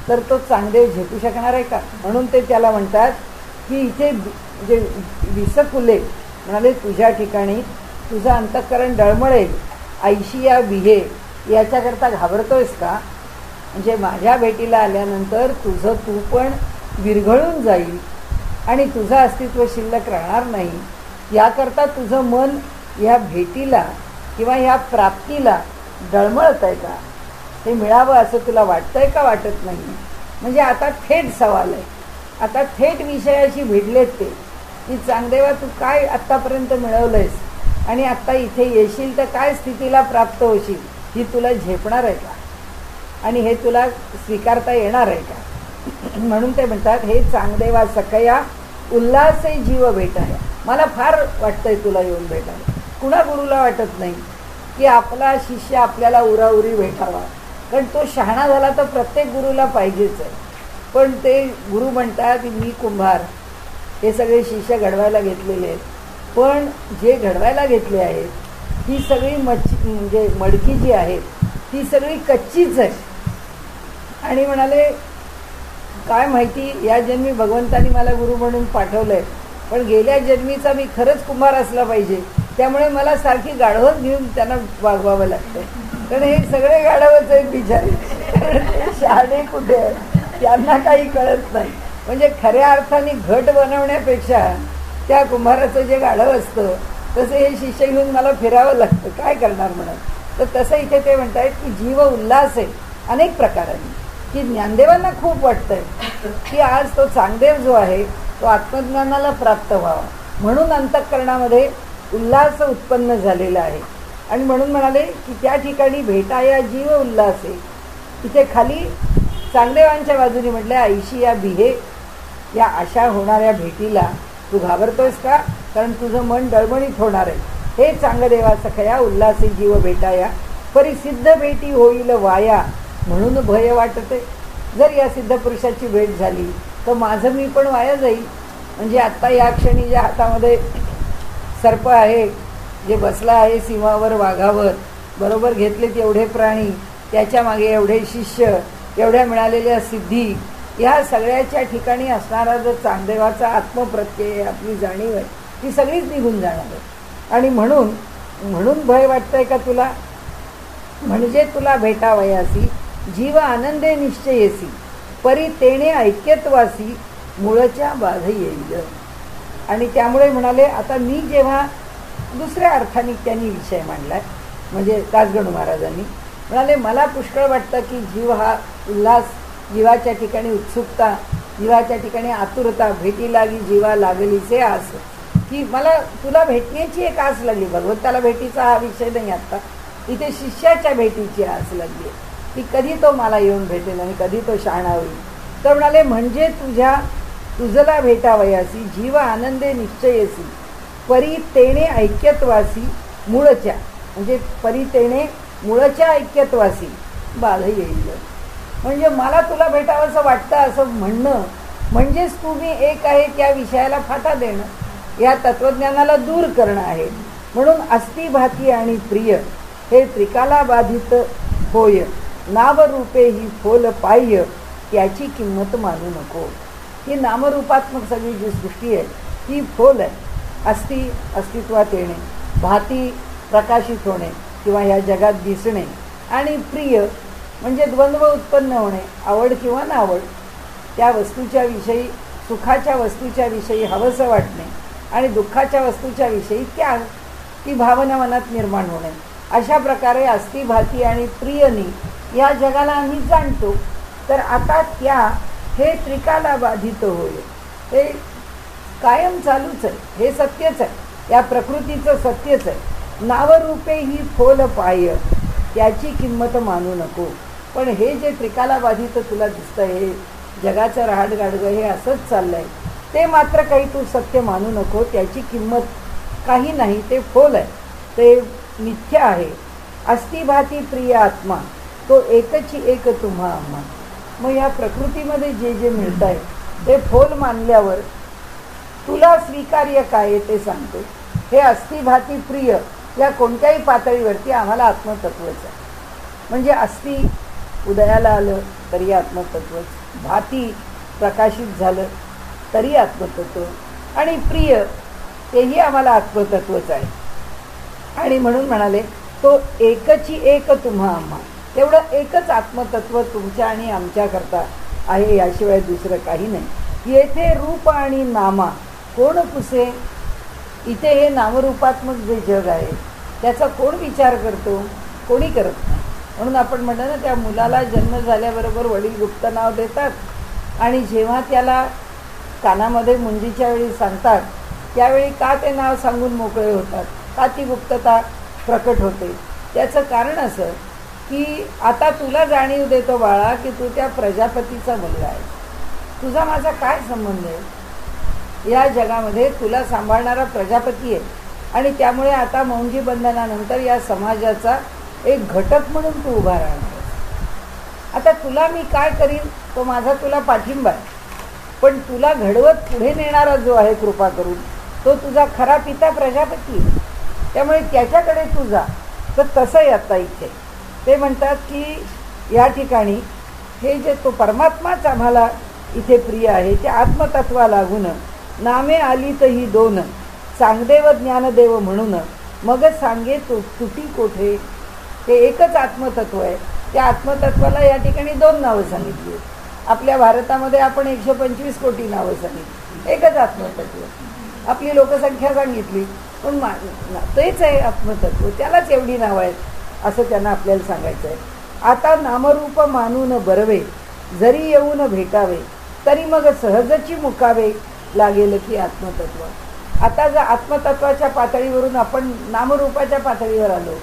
तर तो चांगदेव झेपू शकणार आहे का? म्हणून ते त्याला म्हणतात की इथे जे विसकुले म्हणाले तुझ्या ठिकाणी तुझं अंतःकरण डळमळेल, ऐशी या विहे याच्याकरता घाबरतोयस का? म्हणजे माझ्या भेटीला आल्यानंतर तुझं तू पण विरघळून जाईल आणि तुझं अस्तित्व शिल्लक राहणार नाही. याकरता तुझं मन ह्या भेटीला किंवा ह्या प्राप्तीला डळमळत आहे का? हे मिळावं असं तुला वाटतंय का वाटत नाही? म्हणजे आता थेट सवाल आहे, आता थेट विषयाशी भिडलेत ते की चांगदेवा तू काय आत्तापर्यंत मिळवलंयस आणि आत्ता इथे येशील तर काय स्थितीला प्राप्त होशील, ही तुला झेपणार आहे का? आणि हे तुला स्वीकारता येणार आहे का? म्हणून ते म्हणतात, हे चांगदेवा सखया उल्हासे जीव भेटाया. मला फार वाटतंय तुला येऊन भेटायला. कुणा गुरुला वाटत नाही की आपला शिष्य आपल्याला उराउरी भेटावा, कारण तो शहाणा झाला तर प्रत्येक गुरुला पाहिजेच आहे. पण ते गुरु म्हणतात की मी कुंभार, हे सगळे शिष्य घडवायला घेतलेले आहेत, पण जे घडवायला घेतले आहेत ही सगळी म्हणजे मडकी जी आहे ती सगळी कच्चीच आहे. आणि म्हणाले काय माहिती या जन्मी भगवंतानी मला गुरु म्हणून पाठवलं आहे, पण गेल्या जन्मीचा मी खरंच कुंभार असला पाहिजे, त्यामुळे मला सारखी गाढवच घेऊन त्यांना वागवावं लागतं. कारण हे सगळे गाढवच आहेत बिचारे, शहाणे कुठे आहेत त्यांना काही कळत नाही. म्हणजे खऱ्या अर्थाने घट बनवण्यापेक्षा त्या कुंभाराचं जे गाढव असतं तसं हे शिष्य घेऊन मला फिरावं लागतं, काय करणार म्हणून. तर तसं इथे ते म्हणतायत की जीव उल्हास आहे अनेक प्रकारांनी, की ज्ञानदेवांना खूप वाटतंय की आज तो चांगदेव जो आहे तो आत्मज्ञानाला प्राप्त व्हावा, म्हणून अंतःकरणामध्ये उल्हास उत्पन्न झालेला आहे. आणि म्हणून म्हणाले की त्या ठिकाणी भेटाया जीव उल्हास आहे. तिथे खाली चांगदेवांच्या बाजूने म्हटलं, ऐशी या बिहे, या अशा होणाऱ्या भेटीला तू घाबरतोयस का, कारण तुझं मन डळमळीत होणार आहे. हे चांगदेवा सखया उल्हासे जीव भेटाया, परिसिद्ध भेटी होईल वाया, म्हणून भय वाटते. जर या सिद्ध पुरुषाची भेट झाली तर माझं मी पण वाया जाईल. म्हणजे आत्ता या क्षणी ज्या हातामध्ये सर्प आहे, जे बसला आहे सीमावर वाघावर, बरोबर घेतलेत एवढे प्राणी, त्याच्या मागे एवढे शिष्य, एवढ्या मिळालेल्या सिद्धी, या सगळ्याच्या ठिकाणी असणारा जो चांगदेवाचा आत्मप्रत्यय, आपली जाणीव आहे, ती सगळीच निघून जाणार आहे. आणि म्हणून भय वाटतंय का तुला, म्हणजे तुला भेटावयासी जीव आनंदे निश्चयेसी, परी तेणे ऐक्यत्वासी मूळच्या बाध येईल. आणि त्यामुळे म्हणाले आता मी जेव्हा दुसऱ्या अर्थाने त्यांनी विषय मांडलाय, म्हणजे दासगणू महाराजांनी म्हणाले मला पुष्कळ वाटतं की जीव हा उल्हास, जीवाच्या ठिकाणी उत्सुकता, जीवाच्या ठिकाणी आतुरता, भेटी लागी जीवा लागलीचे आस, की मला तुला भेटण्याची एक आस लागली. भगवंताला भेटीचा हा विषय नाही आत्ता, इथे शिष्याच्या भेटीची आस लागली की कधी तो मला येऊन भेटेल आणि कधी तो शहाणा होईल. तर म्हणाले म्हणजे तुझला भेटावयासी जीव आनंदे निश्चयेसी, परी तेणे ऐक्यत्वासी मूळच्या, म्हणजे परी तेणे मूळच्या ऐक्यत्वासी बाध येईल. म्हणजे मला तुला भेटावंसं वाटतं असं म्हणणं म्हणजेच तुम्ही एक आहे त्या विषयाला फाटा देणं, या तत्वज्ञानाला दूर करणं आहे. म्हणून अस्थिभाती आणि प्रिय हे त्रिकाला बाधित होय, नामरूपे ही फोल पाह्य, त्याची किंमत मानू नको. ही नामरूपात्मक सगळी जी सृष्टी आहे ही फोल आहे. अस्तित्वात येणे, भाती प्रकाशित होणे किंवा ह्या जगात दिसणे, आणि प्रिय म्हणजे द्वंद्व उत्पन्न होणे, आवड किंवा नावड, त्या वस्तूच्या विषयी, सुखाच्या वस्तूच्या विषयी हवंसं वाटणे आणि दुःखाच्या वस्तूच्या विषयी त्याग, ती भावना मनात निर्माण होणे. अशा प्रकारे अस्थिभाती आणि प्रियनी या जगाला आम्ही जाणतो. तर आता हे त्रिकाला बाधित होय, हे कायम चालूच आहे, हे सत्यच आहे, या प्रकृतीचं सत्यच आहे. नावरूपे ही फोल पाय, त्याची किंमत मानू नको. पण हे जे त्रिकाला बाधित तुला दिसतं, हे जगाचं रहाटगाडगं हे असंच चाललं आहे, ते मात्र काही तू सत्य मानू नको, त्याची किंमत काही नाही, ते फोल आहे, ते मिथ्या आहे. अस्थिभाती प्रिय आत्मा, तो एकची एक तुम्हा आम्हा. मग या प्रकृतीमध्ये जे जे मिळत आहे ते फोल मानल्यावर तुला स्वीकार्य काय ते सांगतो. हे अस्थिभाती प्रिय या कोणत्याही पातळीवरती आम्हाला आत्मतत्वच आहे. म्हणजे अस्ति उदयाला आलं तरी आत्मतत्वच, भाती प्रकाशित झालं तरी आत्मतत्व, आणि प्रिय तेही आम्हाला आत्मतत्वच आहे. आणि म्हणून म्हणाले तो एकची एक तुम्हा आम्हा, तेवढं एकच आत्मतत्व तुमच्या आणि आमच्याकरता आहे, याशिवाय दुसरं काही नाही. येथे रूप आणि नामा कोण पुसे, इथे हे नामरूपात्मक जे जग आहे त्याचा कोण विचार करतो, कोणी करत नाही. म्हणून आपण म्हणलं ना, त्या मुलाला जन्म झाल्याबरोबर वडील गुप्त नाव देतात, आणि जेव्हा त्याला कानामध्ये मुंजीच्या वेळी सांगतात त्यावेळी का ते नाव सांगून मोकळे होतात, का ती गुप्तता प्रकट होते. त्याचं कारण असं की आता तुला जाणीव देतो बाळा की तू त्या प्रजापतीचा मुलगा आहे, तुझा माझा काय संबंध आहे? या जगामध्ये तुला सांभाळणारा प्रजापती आहे आणि त्यामुळे आता मौंजी बंधनानंतर या समाजाचा एक घटक म्हणून तू उभा राहणार. आता तुला मी काय करीन तो माझा तुला पाठिंबा आहे, पण तुला घडवत पुढे नेणारा जो आहे कृपा करून तो तुझा खरा पिता प्रजापती आहे. त्यामुळे त्याच्याकडे तू जा. तर तसं आहे आता इथे ते म्हणतात की या ठिकाणी हे जे तो परमात्माच आम्हाला इथे प्रिय आहे, त्या आत्मतत्वा लागून नामे आली तर ही दोन, सांगदेव ज्ञानदेव म्हणून मग सांगे तुटी कोठे. ते एकच आत्मतत्व आहे. त्या आत्मतत्वाला या ठिकाणी दोन नावं सांगितली. आपल्या भारतामध्ये आपण 125 कोटी नावं सांगितली. एकच आत्मतत्व. आपली लोकसंख्या सांगितली, पण तेच आहे आत्मतत्व. त्यालाच एवढी नावं आहेत असं त्यांना आपल्याला सांगायचं आहे. आता नामरूप मानून बरवे, जरी येऊन भेटावे, तरी मग सहजची मुकावे लागेल की आत्मतत्व. आता जर आत्मतत्वाच्या पातळीवरून आपण नामरूपाच्या पातळीवर आलो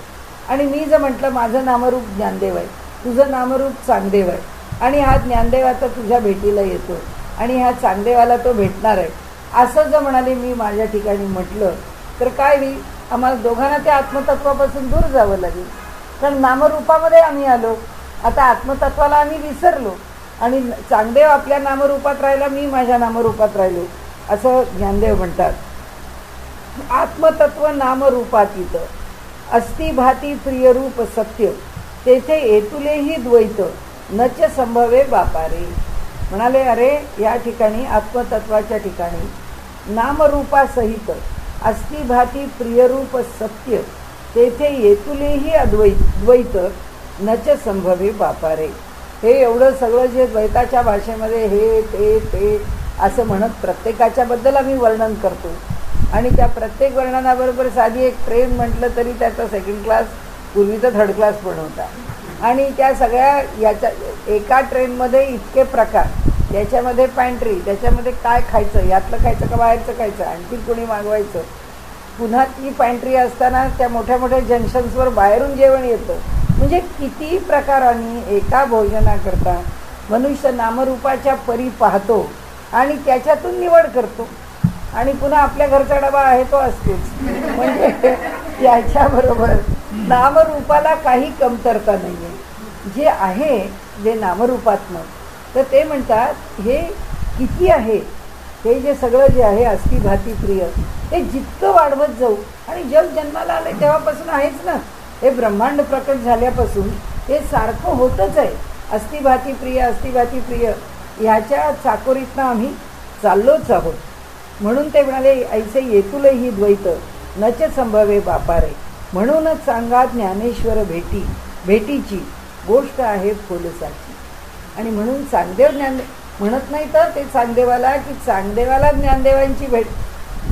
आणि मी जर म्हटलं माझं नामरूप ज्ञानदेव आहे, तुझं नामरूप चांगदेव आहे आणि हा ज्ञानदेव आता तुझ्या भेटीला येतो आणि ह्या चांगदेवाला तो भेटणार आहे असं जर म्हणाले मी माझ्या ठिकाणी म्हटलं तर काय होईल? आम्हाला दोघांना त्या आत्मतत्वापासून दूर जावं लागेल. कारण नामरूपामध्ये आम्ही आलो, आता आत्मतत्वाला आम्ही विसरलो आणि चांगदेव आपल्या नामरूपात राहिला, मी माझ्या नामरूपात राहिलो असं ज्ञानदेव म्हणतात. आत्मतत्व नामरूपातीत अस्ति भाती प्रियरूप सत्य, तेथे येतुलेही द्वैत नच संभवे बापारे. म्हणाले अरे या ठिकाणी आत्मतत्वाच्या ठिकाणी नामरूपासहित अस्ति भाती प्रियरूप सत्य, तेथे येतुलेही द्वैत नच संभवे बापारे. हे एवढं सगळं जे द्वैताच्या भाषेमध्ये हे ते असं म्हणत प्रत्येकाच्या बद्दल आम्ही वर्णन करतो आणि त्या प्रत्येक वर्णनाबरोबर साधी एक ट्रेन म्हटलं तरी त्याचा सेकंड क्लास, पूर्वीचा थर्ड क्लास पण होता. आणि त्या सगळ्या याच्या एका ट्रेनमध्ये इतके प्रकार, त्याच्यामध्ये पॅन्ट्री, त्याच्यामध्ये काय खायचं, यातलं खायचं का बाहेरचं खायचं, आणखी कोणी मागवायचं, पुन्हा ती पॅन्ट्री असताना त्या मोठ्या मोठ्या जंक्शन्सवर बाहेरून जेवण येतं. म्हणजे किती प्रकारांनी एका भोजनाकरता मनुष्य नामरूपाच्या परी पाहतो आणि त्याच्यातून निवड करतो आणि पुन्हा आपल्या घरचा डबा आहे तो असतोच. म्हणजे त्याच्याबरोबर नामरूपाला काही कमतरता नाही आहे. जे आहे जे नामरूपात्मक, तर ते म्हणतात हे किती आहे, हे जे सगळं जे आहे अस्ति भाती प्रिय, हे जितकं वाढवत जाऊ आणि जग जन्माला आलं तेव्हापासून आहेच ना. हे ब्रह्मांड प्रकट झाल्यापासून हे सारखं होतच आहे. अस्ति भाती प्रिय, अस्ति भाती प्रिय ह्याच्या चाकोरीतनं आम्ही चाललोच आहोत. म्हणून ते म्हणाले ऐसे येतुलही द्वैत नच संभवे बापारे. म्हणूनच सांगा ज्ञानेश्वर भेटीची गोष्ट आहे फुलसाची. आणि म्हणून चांगदेव ज्ञान म्हणत नाही तर ते चांगदेवाला की चांगदेवाला ज्ञानदेवांची भेट,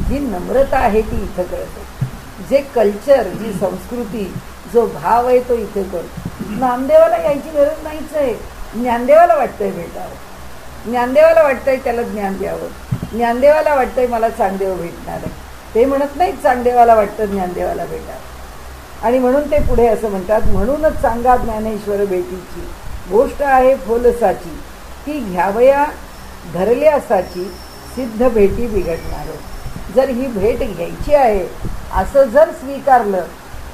जी नम्रता आहे ती इथं कळते. जे कल्चर, जी संस्कृती, जो भाव आहे तो इथे कळतो. नामदेवाला यायची गरज नाहीच आहे. ज्ञानदेवाला वाटतंय भेटावं, ज्ञानदेवाला वाटतंय त्याला ज्ञान द्यावं, ज्ञानदेवाला वाटतंय मला चांगदेव भेटणार आहे. ते म्हणत नाहीत चांगदेवाला वाटतं ज्ञानदेवाला भेटावं. आणि म्हणून ते पुढे असं म्हणतात, म्हणूनच सांगा ज्ञानेश्वर भेटीची गोष्ट आहे फोलसाची, ती घ्यावया धरल्यासाची सिद्ध भेटी बिघडणार. जर ही भेट घ्यायची आहे असं जर स्वीकारलं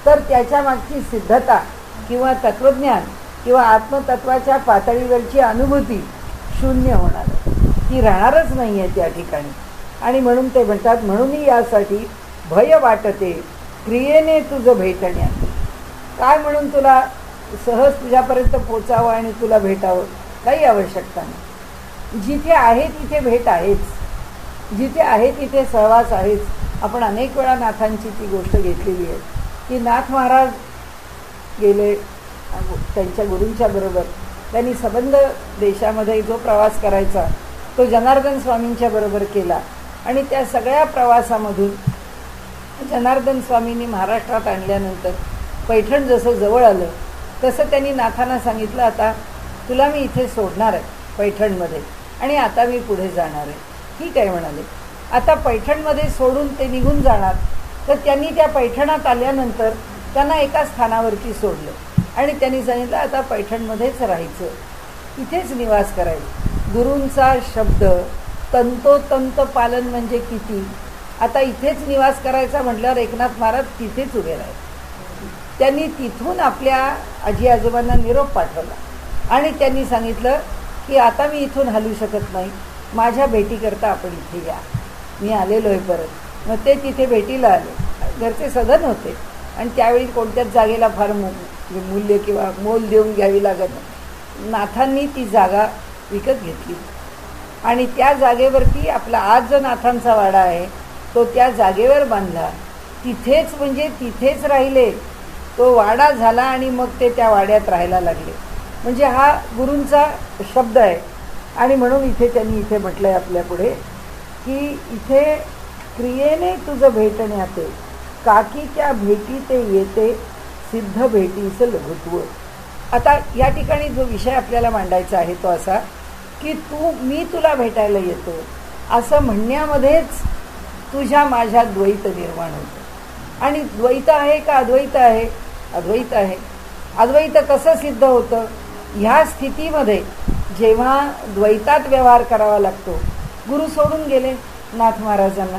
तर त्याच्या मागची सिद्धता किंवा तत्वज्ञान किंवा आत्मतत्वाच्या पातळीवरची अनुभूती शून्य होणार, ती राहणारच नाही आहे त्या ठिकाणी. आणि म्हणून ते म्हणतात, म्हणून यासाठी भय वाटते क्रियेने तुझं भेटण्यात. काय म्हणून तुला सहज तुझ्यापर्यंत पोचावं आणि तुला भेटावं, काही आवश्यकता नाही. जिथे आहे तिथे भेट आहेच, जिथे आहे तिथे सहवास आहेच. आपण अनेक वेळा नाथांची ती गोष्ट घेतलेली आहे की नाथ महाराज गेले त्यांच्या गुरूंच्या बरोबर. त्यांनी संबंध देशामध्ये जो प्रवास करायचा तो जनार्दन स्वामींच्या बरोबर केला आणि त्या सगळ्या प्रवासामधून जनार्दन स्वामींनी महाराष्ट्रात आणल्यानंतर पैठण जसं जवळ आलं तसं त्यांनी नाथांना सांगितलं, आता तुला मी इथे सोडणार आहे पैठणमध्ये आणि आता मी पुढे जाणार आहे. ठीक आहे म्हणाले. आता पैठणमध्ये सोडून ते निघून जाणार, तर त्यांनी त्या पैठणात आल्यानंतर त्यांना एका स्थानावरती सोडलं आणि त्यांनी सांगितलं आता पैठणमध्येच राहायचं, इथेच निवास करायचं. गुरूंचा शब्द तंतोतंत पालन म्हणजे किती. आता इथेच निवास करायचा म्हटल्यावर एकनाथ महाराज तिथेच उभे राहिले. त्यांनी तिथून आपल्या आजी आजोबांना निरोप पाठवला आणि त्यांनी सांगितलं की आता मी इथून हलू शकत नाही, माझ्या भेटीकरता आपण इथे या, मी आलेलो आहे परत. मग ते तिथे भेटीला आले. घरचे सधन होते आणि त्यावेळी कोणत्याच जागेला फार मूल्य किंवा मोल देऊन घ्यावी लागत नाही. नाथांनी ती जागा विकत घेतली आणि त्या जागेवरती आपला आज जो नाथांचा वाडा आहे तो त्या जागेवर बांधला. तिथेच म्हणजे तिथेच राहिले. तो वाडा झाला आणि मग ते त्या वाड्यात राहायला लागले. म्हणजे हा गुरूंचा शब्द आहे. आणि म्हणून इथे त्यांनी इथे म्हटलं आहे आपल्यापुढे की इथे क्रियेने तुझं भेटण्याते, काकी त्या भेटी ते येते, सिद्ध भेटीचं लघुत्व. आता या ठिकाणी जो विषय आपल्याला मांडायचा आहे तो असा की मी तुला भेटायला येतो असं म्हणण्यामध्येच तुझ्या माझ्या द्वैत निर्माण होतं. आणि द्वैत आहे का अद्वैत आहे? अद्वैत आहे. अद्वैत कसं सिद्ध होतं? ह्या स्थितीमध्ये जेव्हा द्वैतात व्यवहार करावा लागतो. गुरु सोडून गेले नाथ महाराजांना,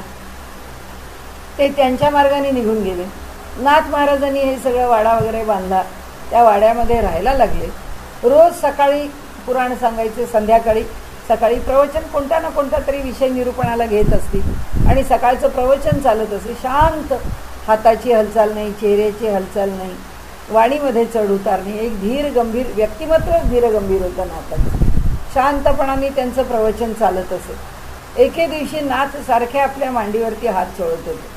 ते त्यांच्या मार्गाने निघून गेले. नाथ महाराजांनी हे सगळं वाडा वगैरे बांधला, त्या वाड्यामध्ये राहायला लागले. रोज सकाळी पुराण सांगायचे, संध्याकाळी सकाळी प्रवचन कोणता ना कोणता तरी विषय निरूपणाला घेत असतील आणि सकाळचं प्रवचन चालत असे. शांत, हाताची हालचाल नाही, चेहऱ्याची हालचाल नाही, वाणीमध्ये चढ उतार नाही. एक धीर गंभीर व्यक्तिमत्वच धीर गंभीर होतं नाथांचं. शांतपणाने त्यांचं प्रवचन चालत असे. एके दिवशी नाथ सारखे आपल्या मांडीवरती हात चोळत होते.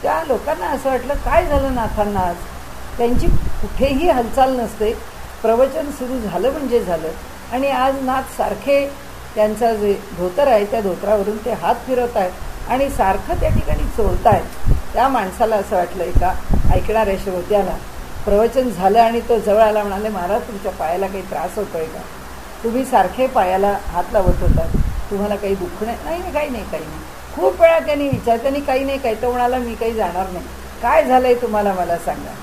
त्या लोकांना असं वाटलं काय झालं नाथांना आज. त्यांची कुठेही हालचाल नसते, प्रवचन सुरू झालं म्हणजे झालं. आणि आज नाथ सारखे त्यांचा जे धोतर आहे त्या धोतरावरून ते हात फिरवत आहेत आणि सारखं त्या ठिकाणी चोळत आहेत. त्या माणसाला असं वाटलं का ऐकणाऱ्या श्रोत्याला प्रवचन झालं आणि तो जवळ आला. म्हणाले महाराज तुमच्या पायाला काही त्रास होतोय का? तुम्ही सारखे पायाला हात लावत होतात, तुम्हाला काही दुःख नाही? नाही काही नाही काही नाही. खूप वेळा त्यांनी विचारलं, त्यांनी काही नाही काही. तो म्हणाला मी काही जाणार नाही, काय झालंय तुम्हाला मला सांगा.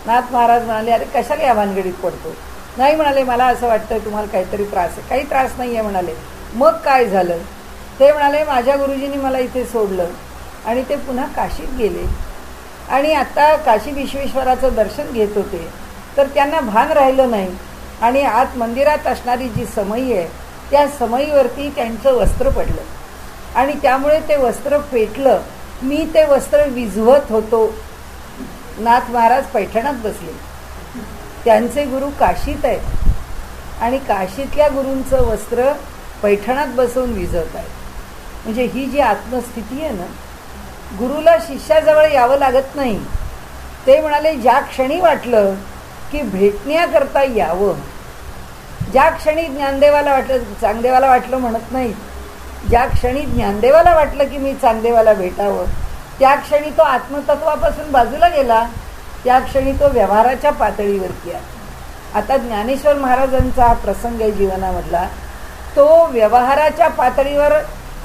नाथ महाराज म्हणाले अरे कशाला या भानगडीत पडतो? नाही म्हणाले मला असं वाटतंय तुम्हाला काहीतरी त्रास आहे. काही त्रास नाही आहे म्हणाले. मग काय झालं? ते म्हणाले माझ्या गुरुजींनी मला इथे सोडलं आणि ते पुन्हा काशीत गेले आणि आता काशी विश्वेश्वराचं दर्शन घेत होते तर त्यांना भान राहिलं नाही आणि आत मंदिरात असणारी जी समई आहे त्या समईवरती त्यांचं वस्त्र पडलं आणि त्यामुळे ते वस्त्र पेटलं. मी ते वस्त्र विझवत होतो. नाथ महाराज पैठणात बसले. त्यांचे गुरु काशीत आहेत आणि काशीतल्या गुरूंचं वस्त्र पैठणात बसवून विझवत आहेत. म्हणजे ही जी आत्मस्थिती आहे ना, गुरुला शिष्याजवळ यावं लागत नाही. ते म्हणाले ज्या क्षणी वाटलं की भेटण्याकरता यावं, ज्या क्षणी ज्ञानदेवाला वाटलं, चांगदेवाला वाटलं म्हणत नाही, ज्या क्षणी ज्ञानदेवाला वाटलं की मी चांगदेवाला भेटावं त्या क्षणी तो आत्मतत्वापासून बाजूला गेला, त्या क्षणी तो व्यवहाराच्या पातळीवरती आला. आता ज्ञानेश्वर महाराजांचा हा प्रसंग आहे जीवनामधला. तो व्यवहाराच्या पातळीवर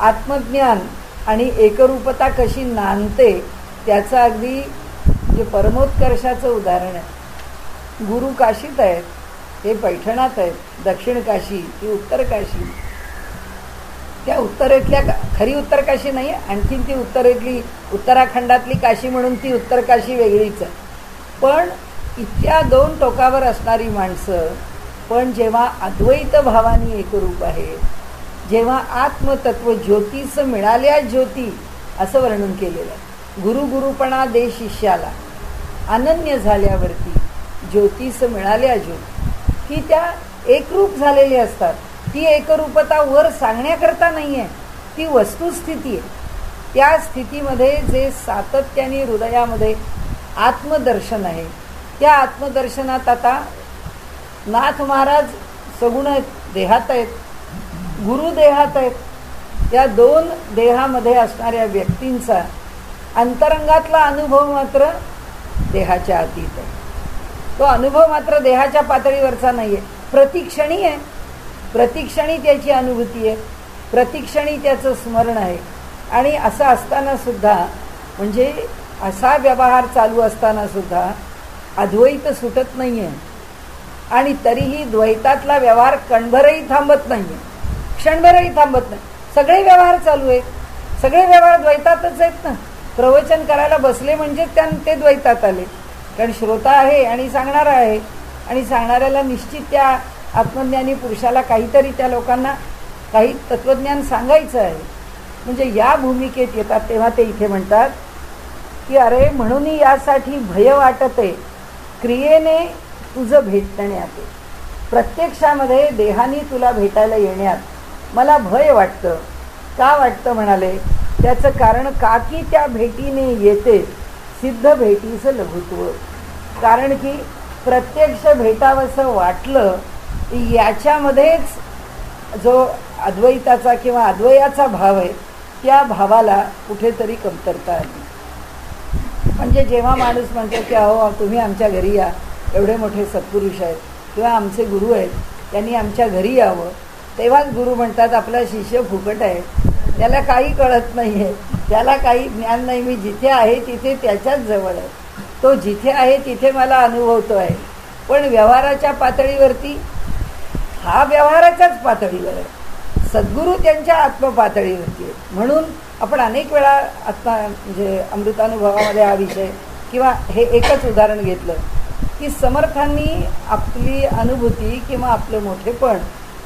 आत्मज्ञान आणि एकरूपता कशी नांदते त्याचं अगदी जे परमोत्कर्षाचं उदाहरण आहे. गुरु काशीत आहेत, हे पैठणात आहेत. दक्षिण काशी ही उत्तर काशी. त्या उत्तरेतल्या खरी उत्तर काशी नाही, आणखीन ती उत्तरेतली उत्तराखंडातली काशी म्हणून ती उत्तर काशी वेगळीच आहे. पण इतक्या दोन टोकावर असणारी माणसं पण जेव्हा अद्वैत भावानी एकरूप आहे, जेव्हा आत्मतत्व ज्योतीस मिळाल्या ज्योती असं वर्णन केलेलं आहे. गुरुपणा दे शिष्याला, अनन्य झाल्यावरती ज्योतीस मिळाल्या ज्योती की त्या एकरूप झालेली असतात. ती एकरूपता वर सांगण्याकरता नाही आहे, ती वस्तुस्थिती आहे. त्या स्थितीमध्ये जे सातत्याने हृदयामध्ये आत्मदर्शन आहे, त्या आत्मदर्शनात आता नाथ महाराज सगुण आहेत, देहात आहेत, गुरु देहात आहेत. त्या दोन देहामध्ये असणाऱ्या व्यक्तींचा अंतरंगातला अनुभव मात्र देहाच्या अतीत आहे. तो अनुभव मात्र देहाच्या पातळीवरचा नाही आहे. प्रतिक्षणी आहे, प्रतिक्षणी त्याची अनुभूती आहे, प्रतिक्षणी त्याचं स्मरण आहे. आणि असं असताना सुद्धा म्हणजे असा व्यवहार चालू असताना सुद्धा अद्वैत सुटत नाही आहे आणि तरीही द्वैतातला व्यवहार कणभरही थांबत नाही आहे. क्षणभरही थांबत नाही. सगळे व्यवहार चालू आहेत, सगळे व्यवहार द्वैतातच आहेत ना. प्रवचन करायला बसले म्हणजे ते द्वैतात आले, कारण श्रोता आहे आणि सांगणारा आहे, आणि सांगणाऱ्याला निश्चित त्या आत्मज्ञानी पुरुषाला काहीतरी त्या लोकांना काही तत्त्वज्ञान सांगायचं आहे. म्हणजे या भूमिकेत येतात तेव्हा ते इथे म्हणतात की अरे म्हणून यासाठी भय वाटते क्रियेने तुझं भेटण्यात, प्रत्यक्षामध्ये देहाने तुला भेटायला येण्यात मला भय वाटतं. का वाटतं म्हणाले, त्याचं कारण का की त्या भेटीने येते सिद्ध भेटीचं लघुत्व. कारण की प्रत्यक्ष भेटावंसं वाटलं याच्यामध्येच जो अद्वैताचा किंवा अद्वयाचा भाव आहे त्या भावाला कुठेतरी कमतरता आली. म्हणजे जेव्हा माणूस म्हणतो की अहो तुम्ही आमच्या घरी या, एवढे मोठे सत्पुरुष आहेत किंवा आमचे गुरु आहेत, त्यांनी आमच्या घरी यावं, तेव्हाच गुरु म्हणतात आपला शिष्य फुकट आहे, त्याला काही कळत नाही आहे, त्याला काही ज्ञान नाही, मी जिथे आहे तिथे त्याच्याच जवळ आहे, तो जिथे आहे तिथे मला अनुभवतो आहे. पण व्यवहाराच्या पातळीवरती हा व्यवहाराच्याच पातळीवर आहे, सद्गुरू त्यांच्या आत्मपातळीवरती आहे. म्हणून आपण अनेक वेळा आत्मा म्हणजे अमृतानुभवामध्ये हा विषय किंवा हे एकच उदाहरण घेतलं की समर्थांनी आपली अनुभूती किंवा आपलं मोठेपण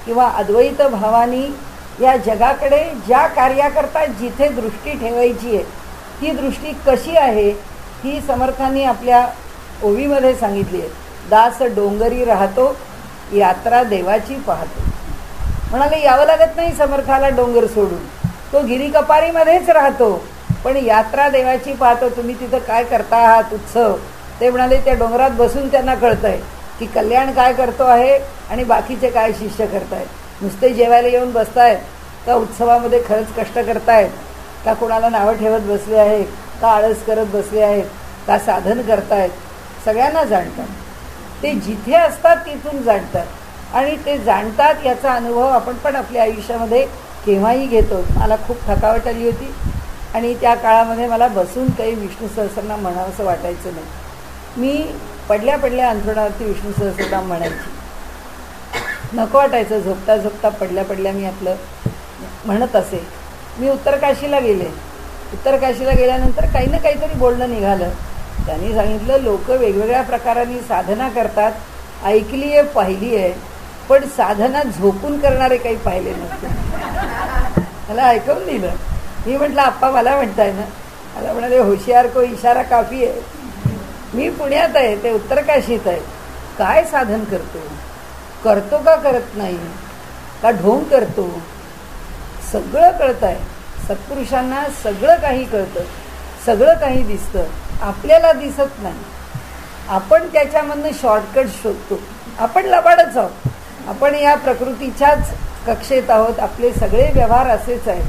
किंवा अद्वैत भावानी या जगाकडे ज्या कार्याकरता जिथे दृष्टी ठेवायची आहे ती दृष्टी कशी आहे ही समर्थांनी आपल्या ओवीमध्ये सांगितली आहे. दास डोंगरी राहतो, यात्रा देवाची पाहतो. म्हणाले यावं लागत नाही समर्थाला डोंगर सोडून, तो गिरीकपारीमध्येच राहतो, पण यात्रा देवाची पाहतो. तुम्ही तिथं काय करता आहात उत्सव, ते म्हणाले त्या डोंगरात बसून त्यांना कळतंय की कल्याण काय करतो आहे आणि बाकीचे काय शिष्य करतायत. नुसते जेवायला येऊन बसतायत का उत्सवामध्ये खरंच कष्ट करतायत, का कोणाला नावं ठेवत बसले आहेत, का आळस करत बसले आहेत, का साधन करतायत, सगळ्यांना जाणतात. ते जिथे असतात तिथून जाणतात आणि ते जाणतात याचा अनुभव आपण पण आपल्या आयुष्यामध्ये केव्हाही घेतो. मला खूप थकावट आली होती आणि त्या काळामध्ये मला बसून काही विष्णू सहस्रनाम म्हणावंसं वाटायचं नाही. मी पडल्या अंथरुणावरती विष्णू सहस्रनाम म्हणायची, नको वाटायचं. झोपता झोपता पडल्या मी आपलं म्हणत असे. मी उत्तरकाशीला गेले. उत्तरकाशीला गेल्यानंतर काही ना काहीतरी बोलणं निघालं. त्यांनी सांगितलं लोक वेगवेगळ्या प्रकारांनी साधना करतात, ऐकली आहे पाहिली आहे, पण साधना झोपून करणारे काही पाहिले नसते. मला ऐकून दिलं. मी म्हटलं आप्पा मला म्हणताय ना. मला म्हणाले होशियार को इशारा काफी आहे. मी पुण्यात आहे, ते उत्तरकाशीत आहे. काय साधन करतो का करत नाही, का ढोंग करतो, सगळं कळत आहे. सत्पुरुषांना सगळं काही कळतं, सगळं काही दिसतं, आपल्याला दिसत नाही. आपण त्याच्यामधनं शॉर्टकट शोधतो. आपण लबाडच आहोत, आपण या प्रकृतीच्याच कक्षेत आहोत. आपले सगळे व्यवहार असेच आहेत.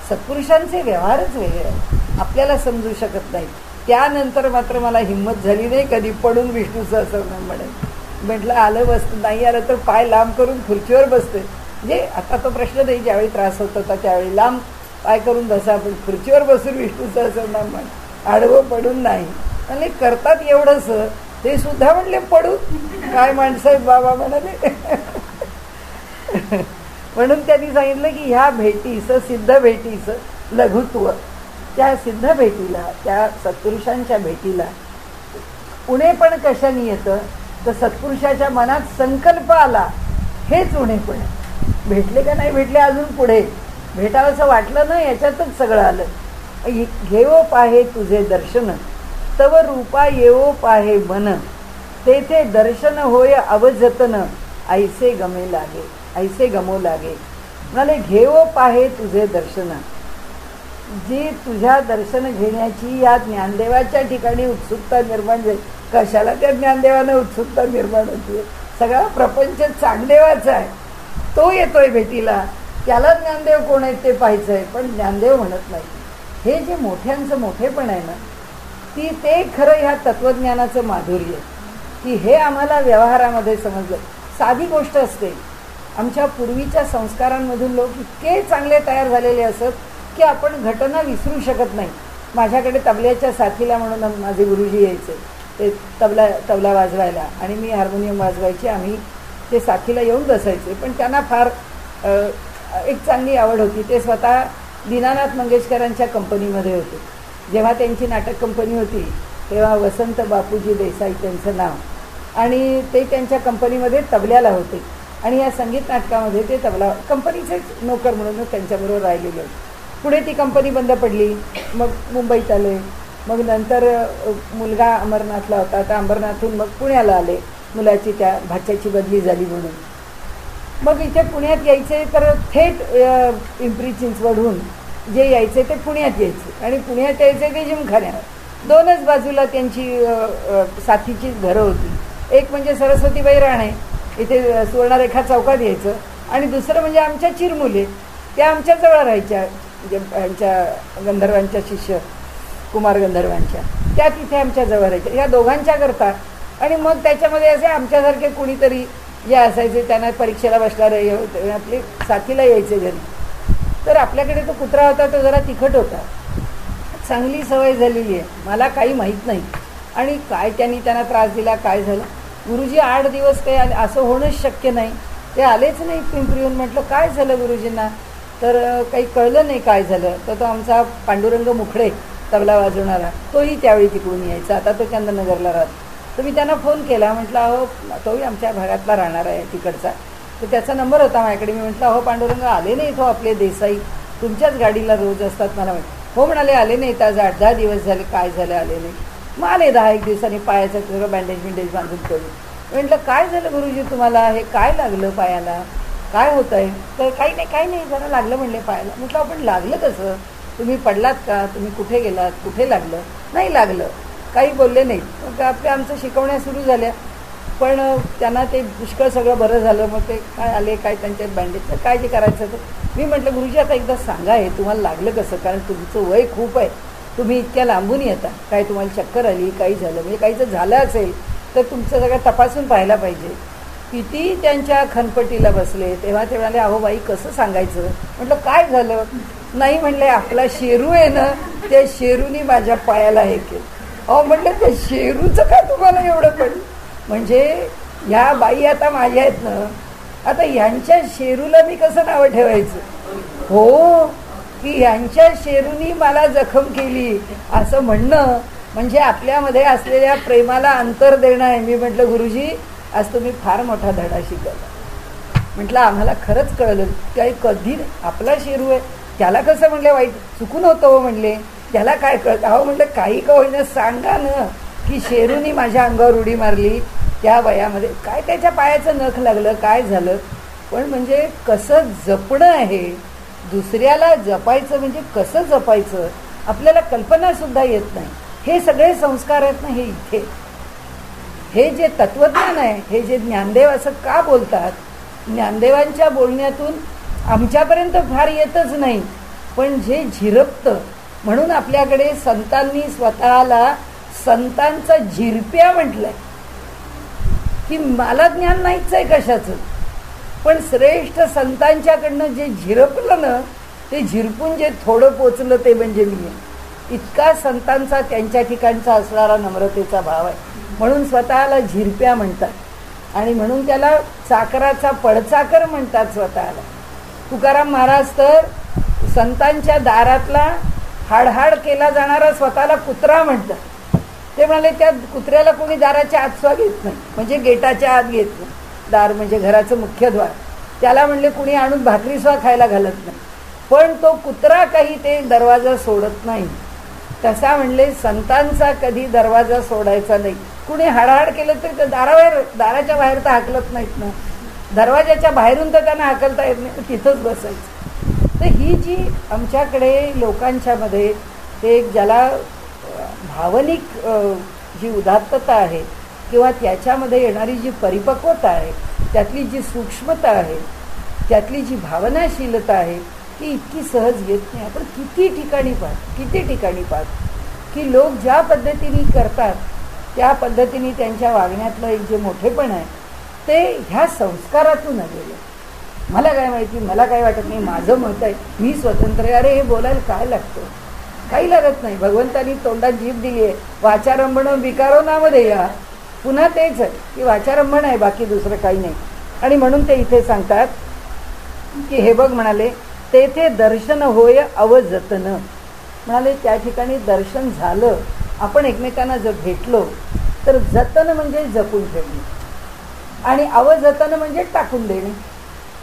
सत्पुरुषांचे व्यवहारच वेगळे आहेत, आपल्याला समजू शकत नाही. त्यानंतर मात्र मला हिंमत झाली नाही कधी पडून विष्णू सहस्रनाम म्हणेल. म्हटलं आलं बसतं, नाही आलं तर पाय लांब करून खुर्चीवर बसते. म्हणजे आता तो प्रश्न नाही, ज्यावेळी त्रास होत होता त्यावेळी लांब पाय करून बसा, पण खुर्चीवर बसून विष्णू सहस्रनाम म्हण, आडवं पडून नाही. आणि करतात एवढंसं, ते सुद्धा म्हणले पडू काय माणसं आहेत बाबा म्हणाले. म्हणून त्यांनी सांगितलं की ह्या भेटीचं सिद्ध भेटीचं लघुत्व, त्या सिद्ध भेटीला, त्या सत्पुरुषांच्या भेटीला उणेपण कशाने येतं तर सत्पुरुषाच्या मनात संकल्प आला, हेच उणेपण. भेटले का नाही भेटले, अजून पुढे भेटावंसं वाटलं ना, याच्यातच सगळं आलं. घेवो पाहे तुझे दर्शन, तव रूपा येवो पाहे मन, तेथे दर्शन होय अवजतन, ऐसे गमे लागे, ऐसे गमो लागे. म्हणाले घेवो पाहे तुझे दर्शन, जी तुझ्या दर्शन घेण्याची या ज्ञानदेवाच्या ठिकाणी उत्सुकता निर्माण झाली. कशाला त्या ज्ञानदेवानं उत्सुकता निर्माण होती, सगळा प्रपंच चांगदेवाचा आहे, तो येतोय भेटीला, त्याला ज्ञानदेव कोण आहेत ते पाहायचं आहे. पण ज्ञानदेव म्हणत नाही. हे जे मोठ्यांचं मोठेपण आहे ना, ते खरं ह्या तत्त्वज्ञानाचं माधुर्य आहे की हे आम्हाला व्यवहारामध्ये समजलं. साधी गोष्ट असते. आमच्या पूर्वीच्या संस्कारांमधून लोक इतके चांगले तयार झालेले असत की आपण घटना विसरू शकत नाही. माझ्याकडे तबल्याच्या साथीला म्हणून माझे गुरुजी यायचे, ते तबला वाजवायला आणि मी हार्मोनियम वाजवायचे. आम्ही ते साथीला येऊन बसायचे, पण त्यांना फार एक चांगली आवड होती. ते स्वतः दीनानाथ मंगेशकरांच्या कंपनीमध्ये होते. जेव्हा त्यांची नाटक कंपनी होती तेव्हा वसंत बापूजी देसाई त्यांचं नाव, आणि ते त्यांच्या कंपनीमध्ये तबल्याला होते आणि या संगीत नाटकामध्ये ते तबला कंपनीचेच नोकर म्हणूनच त्यांच्याबरोबर राहिलेले होते. पुढे ती कंपनी बंद पडली, मग मुंबईत आले. मग नंतर मुलगा अमरनाथला होता, तर अंबरनाथहून मग पुण्याला आले. मुलाची त्या भाच्याची बदली झाली म्हणून मग इथे पुण्यात यायचे. तर थेट पिंपरी चिंचवडहून जे यायचे ते पुण्यात यायचे आणि पुण्यात यायचे ते जिमखान्यावर. दोनच बाजूला त्यांची साथीची घरं होती. एक म्हणजे सरस्वतीबाई राणे इथे सुवर्णरेखा चौकात यायचं, आणि दुसरं म्हणजे आमच्या चिरमुले, त्या आमच्याजवळ राहायच्या, म्हणजे यांच्या गंधर्वांच्या शिष्य कुमार गंधर्वांच्या, त्या तिथे आमच्याजवळ राहायच्या. या दोघांच्या करता. आणि मग त्याच्यामध्ये असे आमच्यासारखे कुणीतरी जे असायचे त्यांना परीक्षेला बसणारे आपले साथीला यायचे घरी. तर आपल्याकडे तो कुत्रा होता, तो जरा तिखट होता. चांगली सवय झालेली आहे, मला काही माहीत नाही. आणि काय त्यांना त्रास दिला, काय झालं. गुरुजी 8 दिवस काही आले, असं होणंच शक्य नाही. ते आलेच नाही पिंपरीहून. म्हटलं काय झालं गुरुजींना, तर काही कळलं नाही काय झालं. तर तो आमचा पांडुरंग मुखडे तबला वाजवणारा, तोही त्यावेळी तिकडून यायचा. आता तो चंदनगरला राहतो. तर मी त्यांना फोन केला, म्हटलं अहो तोही आमच्या भागातला राहणार आहे तिकडचा. तर त्याचा नंबर होता माझ्याकडे. मी म्हटलं अहो पांडुरंग आले नाही तो आपले देसाई, तुमच्याच गाडीला रोज असतात. मला हो म्हणाले आले नाही, आज 8-10 दिवस झाले, काय झालं आले नाही. मग आले 10-1 दिवसांनी पायाचं सगळं बँडेज बांधून करून. म्हटलं काय झालं गुरुजी तुम्हाला, हे काय लागलं पायाला, काय होत आहे. तर काही नाही जरा लागलं म्हणले पायाला. म्हटलं आपण लागलं कसं, तुम्ही पडलात का, तुम्ही कुठे गेलात, कुठे लागलं. नाही लागलं, काही बोलले नाहीत. मग आमचं शिकवण्या सुरू झाल्या, पण त्यांना ते पुष्कळ सगळं बरं झालं. मग ते काय आले, काय त्यांच्या बँडेजचं काय जे करायचं तर मी म्हटलं गुरुजी आता एकदा सांगा हे तुम्हाला लागलं कसं, कारण तुमचं वय खूप आहे, तुम्ही इतक्या लांबून येता, काय तुम्हाला चक्कर आली, काही झालं, म्हणजे काही जर झालं असेल तर तुमचं सगळं तपासून पाहायला पाहिजे. किती त्यांच्या खनपटीला बसले. तेव्हा ते म्हणाले अहो बाई कसं सांगायचं. म्हटलं काय झालं. नाही म्हणले आपला शेरू आहे ना, त्या शेरूनी माझ्या पायाला हे केलं. अहो म्हटलं त्या शेरूचं का तुम्हाला एवढं पडलं. म्हणजे ह्या बाई आता माझ्या आहेत ना, आता ह्यांच्या शेरूला मी कसं नावं ठेवायचं. हो की ह्यांच्या शेरूनी मला जखम केली असं म्हणणं म्हणजे आपल्यामध्ये असलेल्या प्रेमाला अंतर देणं आहे. मी म्हटलं गुरुजी आज तुम्ही फार मोठा धडा शिकवला. म्हटलं आम्हाला खरंच कळलं काही कधी आपला शेरू आहे त्याला कसं म्हणले वाईट चुकून होतं हो म्हणले, त्याला काय कळतं. अहो म्हटलं काही का होईना सांगा ना की शेरूनी माझ्या अंगावर उडी मारली त्या वयामध्ये, काय त्याच्या पायाचं नख लागलं, काय झालं. पण म्हणजे कसं जपणं आहे, दुसऱ्याला जपायचं म्हणजे कसं जपायचं आपल्याला कल्पनासुद्धा येत नाही. हे सगळे संस्कार आहेत ना, हे इथे हे जे तत्वज्ञान आहे, हे जे ज्ञानदेव असं का बोलतात, ज्ञानदेवांच्या बोलण्यातून आमच्यापर्यंत फार येतच नाही, पण जे झिरपतं. म्हणून आपल्याकडे संतांनी स्वतःला संतांचा झिरप्या म्हटलंय की मला ज्ञान नाहीच आहे कशाचं, पण श्रेष्ठ संतांच्याकडनं जे झिरपलं ना, ते झिरपून जे थोडं पोचलं ते म्हणजे मी. इतका संतांचा त्यांच्या ठिकाणचा असणारा नम्रतेचा भाव आहे, म्हणून स्वतःला झिरप्या म्हणतात आणि म्हणून त्याला चाकराचा पडचाकर म्हणतात स्वतःला. तुकाराम महाराज तर संतांच्या दारातला हाडहाड केला जाणारा स्वतःला कुत्रा म्हणतात. ते म्हणाले त्या कुत्र्याला कोणी दाराच्या आत स्वा घेत नाही, म्हणजे गेटाच्या आत घेत नाही. दार म्हणजे घराचं मुख्य द्वार, त्याला म्हणले कुणी आणून भाकरी स्वा खायला घालत नाही, पण तो कुत्रा काही ते दरवाजा सोडत नाही. तसा म्हणले संतांचा कधी दरवाजा सोडायचा नाही. कुणी हाडहाड केलं तरी दाराच्या बाहेर तर हाकलत नाहीत ना, दरवाजाच्या बाहेरून तर त्यांना हाकलता येत नाही, तिथंच बसायचं. तर ही जी आमच्याकडे लोकांच्या मध्ये ते ज्याला भावनिक जी उदात्तता आहे किंवा त्याच्यामध्ये येणारी जी परिपक्वता आहे, त्यातली जी सूक्ष्मता आहे, त्यातली जी भावनाशीलता आहे ती इतकी सहज येत नाही. आपण किती ठिकाणी पाहतो की लोक ज्या पद्धतीने करतात त्या पद्धतीने त्यांच्या वागण्यातलं एक जे मोठेपण आहे ते ह्या संस्कारातून आलेलं. मला काय माहिती, मला काय वाटत नाही, माझं मत आहे, मी स्वतंत्र आहे. अरे हे बोलायला काय लागतं, काही लागत नाही. भगवंतानी तोंडात जीभ दिली आहे, वाचारंभण विकारो नामधेय. पुन्हा तेच आहे की वाचारंभण आहे, बाकी दुसरं काही नाही. आणि म्हणून ते इथे सांगतात की हे बघ म्हणाले, तेथे दर्शन होय अवजतन. म्हणाले त्या ठिकाणी दर्शन झालं, आपण एकमेकांना जर भेटलो तर जतन म्हणजे जपून ठेवणे आणि अवजतन म्हणजे टाकून देणे,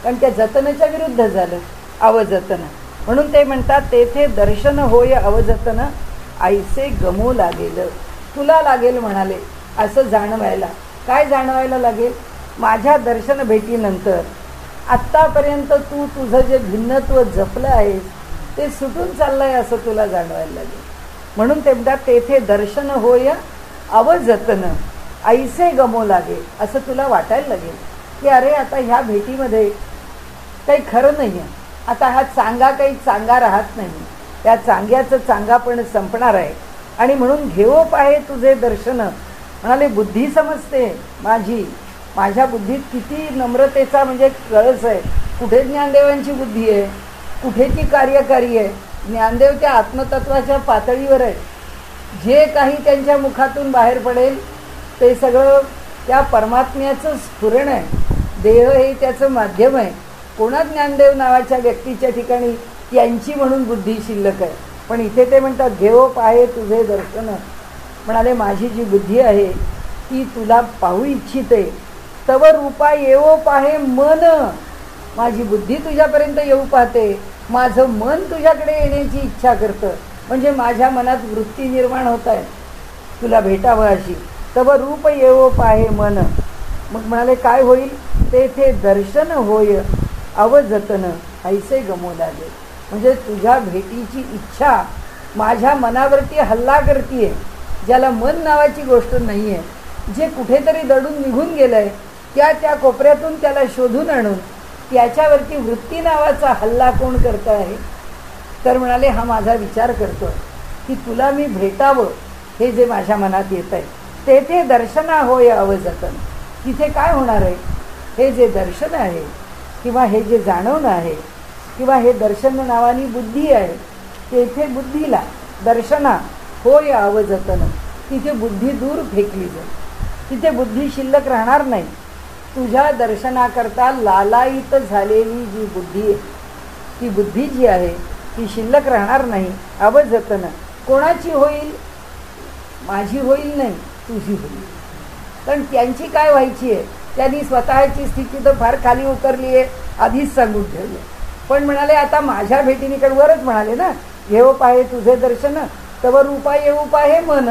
कारण त्या जतनाच्या विरुद्ध झालं अवजतन. म्हणून ते म्हणतात तेथे दर्शन होय अवजतन, ऐसे गमो लागेल. तुला लागेल म्हणाले असं जाणवायला. काय जाणवायला लागेल? माझ्या दर्शन भेटीनंतर आत्तापर्यंत तू तुझं जे भिन्नत्व जपलं आहेस ते सुटून चाललं आहे असं तुला जाणवायला लागेल. म्हणून ते म्हणतात तेथे दर्शन होय अवजतन, ऐसे गमो लागेल. असं तुला वाटायला लागेल की अरे आता ह्या भेटीमध्ये काही खरं नाही आहे, आता हा चांगा काही चांगा राहत नाही, त्या चांग्याचं चांगापण संपणार आहे. आणि म्हणून घेवो पाहे तुझे दर्शन. म्हणाले बुद्धी समजते माझी, माझ्या बुद्धीत किती नम्रतेचा म्हणजे कळस आहे. कुठे ज्ञानदेवांची बुद्धी आहे, कुठे ती कार्यकारी आहे. ज्ञानदेव त्या आत्मतत्वाच्या पातळीवर आहे. जे काही त्यांच्या मुखातून बाहेर पडेल ते सगळं त्या परमात्म्याचं स्फुरण आहे. देह हे त्याचं माध्यम आहे. कोणा ज्ञानदेव नावाच्या व्यक्तीच्या ठिकाणी त्यांची म्हणून बुद्धी शिल्लक आहे. पण इथे ते म्हणतात घेवो पाहे तुझे दर्शन. म्हणाले माझी जी बुद्धी आहे ती तुला पाहू इच्छिते. तव रूपा येवो पाहे मन. माझी बुद्धी तुझ्यापर्यंत येऊ पाहते, माझं मन तुझ्याकडे येण्याची इच्छा करतं. म्हणजे माझ्या मनात वृत्ती निर्माण होत आहे तुला भेटावं अशी. तव रूप येवो पाहे मन. मग म्हणाले काय होईल? तेथे दर्शन होय अवजतन, ऐसे गमो लागेल. म्हणजे तुझ्या भेटीची इच्छा माझ्या मनावरती हल्ला करतीये. ज्याला मन नावाची गोष्ट नाही आहे, जे कुठेतरी दडून निघून गेलं आहे, त्या कोपऱ्यातून त्याला शोधून आणून त्याच्यावरती वृत्ती नावाचा हल्ला कोण करत आहे? तर म्हणाले हा माझा विचार करतो की तुला मी भेटावं हे जे माझ्या मनात येत आहे. तेथे दर्शना होय अवजतन. तिथे काय होणार आहे? हे जे दर्शन आहे किंवा हे जे जाणवणं आहे किंवा हे दर्शन नावानी बुद्धी आहे, तेथे बुद्धीला दर्शना होय अवजतन. तिथे बुद्धी दूर फेकली जाईल, तिथे बुद्धी शिल्लक राहणार नाही. तुझ्या दर्शनाकरता लालायित झालेली जी बुद्धी आहे ती बुद्धी जी आहे ती शिल्लक राहणार नाही. अवजतन कोणाची होईल? माझी होईल नाही, तुझी होईल. कारण त्यांची काय व्हायची आहे? त्यांनी स्वतःची स्थिती तर फार खाली उतरली आहे आधीच सांगून ठेवले. पण म्हणाले आता माझ्या भेटीनिकडे वरच म्हणाले ना, घेव पाहे तुझे दर्शन तव रूपा येऊ पाहे मन.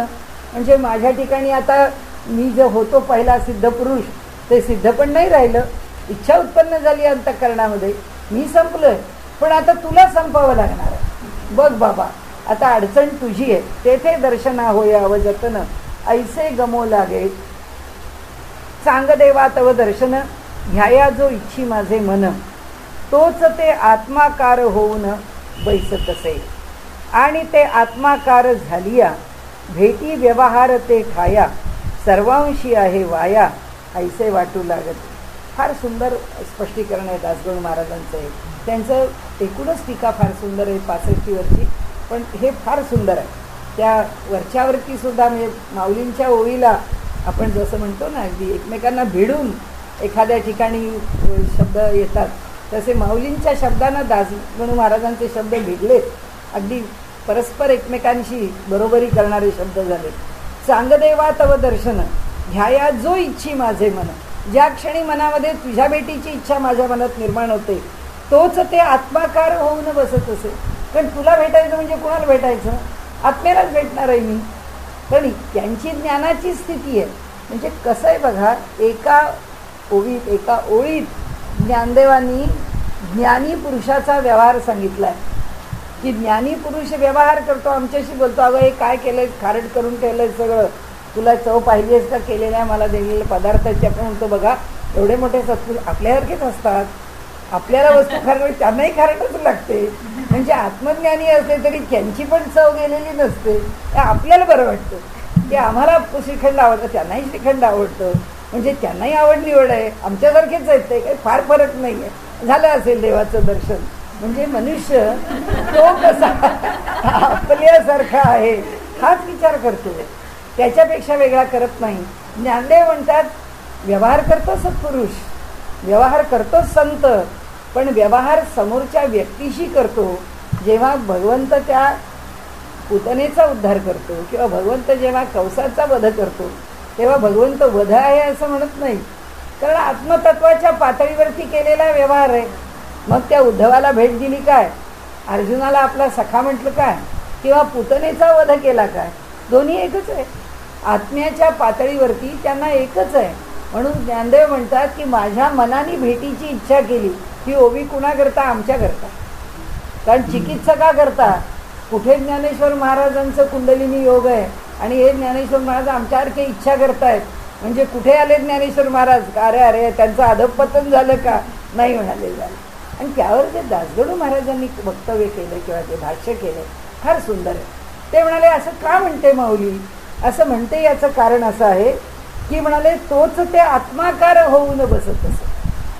म्हणजे माझ्या ठिकाणी आता मी जो होतो पहिला सिद्ध पुरुष ते सिद्ध पण नाही राहिलं. इच्छा उत्पन्न झाली अंतःकरणामध्ये, मी संपलोय. पण आता तुला संपावं लागणार आहे. बघ बाबा आता अडचण तुझी आहे. तेथे दर्शना होय अवजतन, ऐसे गमो लागे. सांग देवा तव दर्शन, घ्याया जो इच्छी माझे मन. तोच ते आत्माकार होऊन बैसतसे. आणि ते आत्माकार झालिया, भेटी व्यवहार ते खाया. सर्वांशी आहे वाया, ऐसे वाटू लागत. फार सुंदर स्पष्टीकरण आहे दासगणू महाराजांचं आहे. त्यांचं एकूणच टीका फार सुंदर आहे 65 वरची, पण हे फार सुंदर आहे. त्या वरच्यावरती सुद्धा म्हणजे माऊलींच्या ओळीला आपण जसं म्हणतो ना अगदी एकमेकांना भिडून एखाद्या ठिकाणी शब्द येतात, तसे माऊलींच्या शब्दांना दासगणू महाराजांचे शब्द भिडलेत. अगदी परस्पर एकमेकांशी बरोबरी करणारे शब्द झाले. चांगदेवा तव दर्शन, घ्याया जो इच्छी माझे मन. ज्या क्षणी मनामध्ये तुझ्या भेटीची इच्छा माझ्या मनात निर्माण होते तोच ते आत्माकार होऊन बसत असे. कारण तुला भेटायचं म्हणजे कुणाला भेटायचं? आत्म्यालाच भेटणार आहे मी. पण त्यांची ज्ञानाची स्थिती आहे. म्हणजे कसं आहे बघा, एका ओळीत ज्ञानदेवांनी ज्ञानी पुरुषाचा व्यवहार सांगितला आहे की ज्ञानी पुरुष व्यवहार करतो, आमच्याशी बोलतो, अगं हे काय केलंय, खारट करून ठेवलंय सगळं, तुला चव पाहिजे का केलेल्या मला दिलेल्या पदार्थाची. आपण म्हणतो बघा एवढे मोठे सत्पुरुष आपल्यासारखेच असतात, आपल्याला वस्तू खारट त्यांनाही खारटच लागते. म्हणजे आत्मज्ञानी असले तरी त्यांची पण चव गेलेली नसते. आपल्याला बरं वाटतं की आम्हाला श्रीखंड आवडतं, त्यांनाही श्रीखंड आवडतं. म्हणजे त्यांनाही आवड निवड आहे, आमच्यासारखेच आहेत ते, काही फार फरक नाही आहे. झालं असेल देवाचं दर्शन. म्हणजे मनुष्य तो कसा आपल्यासारखा आहे हाच विचार करतो, त्याच्यापेक्षा वेगळा करत नाही. ज्ञानदेव म्हणतात व्यवहार करतो सत्पुरुष, व्यवहार करतो संत, पण व्यवहार समोरच्या व्यक्तीशी करतो जेव्हा भगवंत त्या पुतनेचा उद्धार करतो किंवा भगवंत जेव्हा कंसाचा वध करतो तेव्हा भगवंत वध आहे असं म्हणत नाही, कारण आत्मतत्वाच्या पातळीवरती केलेला व्यवहार आहे. मग त्या उद्धवाला भेट दिली काय, अर्जुनाला आपला सखा म्हटलं काय, किंवा पुतनेचा वध केला काय, दोन्ही एकच आहे. आत्म्याच्या पातळीवरती त्यांना एकच आहे. म्हणून ज्ञानदेव म्हणतात की माझ्या मनाने भेटीची इच्छा केली, ही ओवी कुणाकरता, आमच्याकरता. कारण चिकित्सका करता कुठे ज्ञानेश्वर महाराजांचं कुंडलिनी योग आहे आणि हे ज्ञानेश्वर महाराज आमच्यासारखे इच्छा करतायत, म्हणजे कुठे आले ज्ञानेश्वर महाराज, अरे अरे त्यांचं अधःपतन झालं का, नाही म्हणाले झालं. आणि त्यावर जे दासगणू महाराजांनी वक्तव्य केलं किंवा ते भाष्य केलं फार सुंदर आहे. ते म्हणाले असं का म्हणते माऊली, असं म्हणते याचं कारण असं आहे की म्हणाले तोच ते आत्माकार होऊन बसत असं.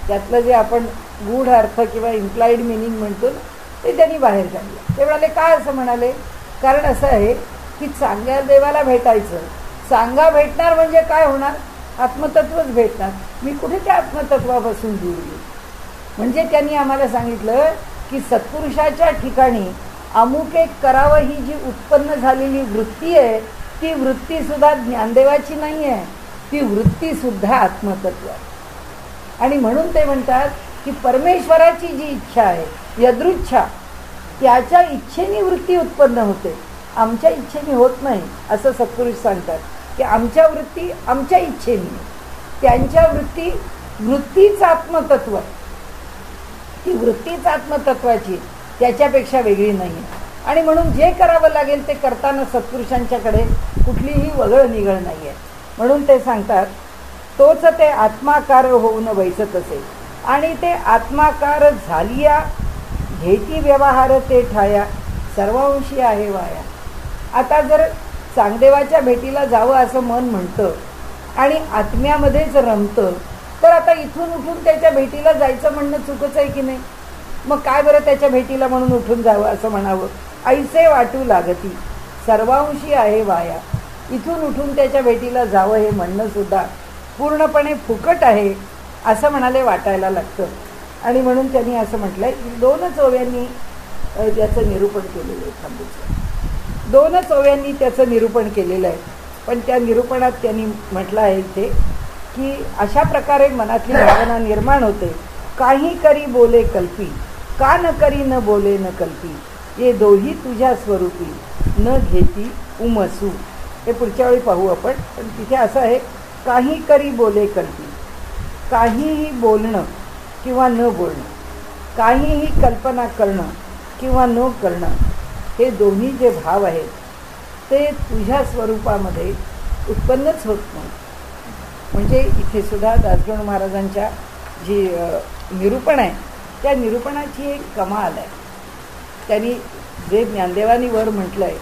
त्यातलं जे आपण गूढ अर्थ किंवा इम्प्लाइड मिनिंग म्हणतो ना, ते त्यांनी बाहेर काढलं. ते म्हणाले काय असं म्हणाले, कारण असं आहे की चांगल्या देवाला भेटायचं, चांगा भेटणार म्हणजे काय होणार, आत्मतत्वच भेटणार. मी कुठे त्या आत्मतत्वापासून दूर गेली. म्हणजे त्यांनी आम्हाला सांगितलं की सत्पुरुषाच्या ठिकाणी अमुक एक करावं ही जी उत्पन्न झालेली वृत्ती आहे, ती वृत्तीसुद्धा ज्ञानदेवाची नाही आहे, ती वृत्तीसुद्धा आत्मतत्व आहे. आणि म्हणून ते म्हणतात की परमेश्वराची जी इच्छा आहे, यदृच्छा, त्याच्या इच्छेने वृत्ती उत्पन्न होते, आमच्या इच्छेने होत नाही असं सत्पुरुष सांगतात. की आमच्या वृत्ती आमच्या इच्छेने, त्यांच्या वृत्तीच आत्मतत्व, ती वृत्तीच आत्मतत्वाची, त्याच्यापेक्षा वेगळी नाही. आणि म्हणून जे करावं लागेल ते करताना सत्पुरुषांच्याकडे कुठलीही वगळ निगळ नाही आहे. म्हणून ते सांगतात तोच ते आत्माकार होऊन बैसत असे, आणि ते आत्माकार झालिया घेती व्यवहार ते ठाया, सर्वांशी आहे वाया. आता जर चांगदेवाच्या भेटीला जावं असं मन म्हणतं आणि आत्म्यामध्येच रमतं, तर आता इथून उठून त्याच्या भेटीला जायचं म्हणणं चुकच आहे की नाही. मग काय बरं त्याच्या भेटीला म्हणून उठून जावं असं म्हणावं, ऐसे वाटू लागती सर्वांशी आहे वाया. इथून उठून त्याच्या भेटीला जावं हे म्हणणं सुद्धा पूर्णपणे फुकट आहे असं म्हणाले वाटायला लागतं. आणि म्हणून त्यांनी असं म्हटलं आहे की 2च ओव्यांनी त्याचं निरूपण केलेलं आहे. थांबूचं 2च ओव्यांनी त्याचं निरूपण केलेलं आहे. पण त्या निरूपणात त्यांनी म्हटलं आहे इथे की अशा प्रकारे मनातली भावना निर्माण होते, काही करी बोले कल्पी, का न करी न बोले न कल्पी, ये दोही तुझ्या स्वरूपी न घेती उमसू. हे पुढच्या वेळी पाहू आपण. पण तिथे असं आहे, काही करी बोले कल्पी, काहीही बोलणं किंवा न बोलणं, काहीही कल्पना करणं किंवा न करणं, हे दोन्ही जे भाव आहेत ते तुझ्या स्वरूपामध्ये उत्पन्नच होत नाही. म्हणजे इथे सुद्धा दासगणू महाराजांच्या जी निरूपण आहे त्या निरूपणाची एक कमाल आहे. त्यांनी जे ज्ञानदेवानी वर म्हटलं आहे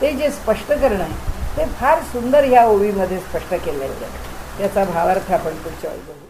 ते जे स्पष्ट करणं आहे ते फार सुंदर ह्या ओवीमध्ये स्पष्ट केलेलं आहे. त्याचा भावार्थ आपण पुढच्या वेळी बघू.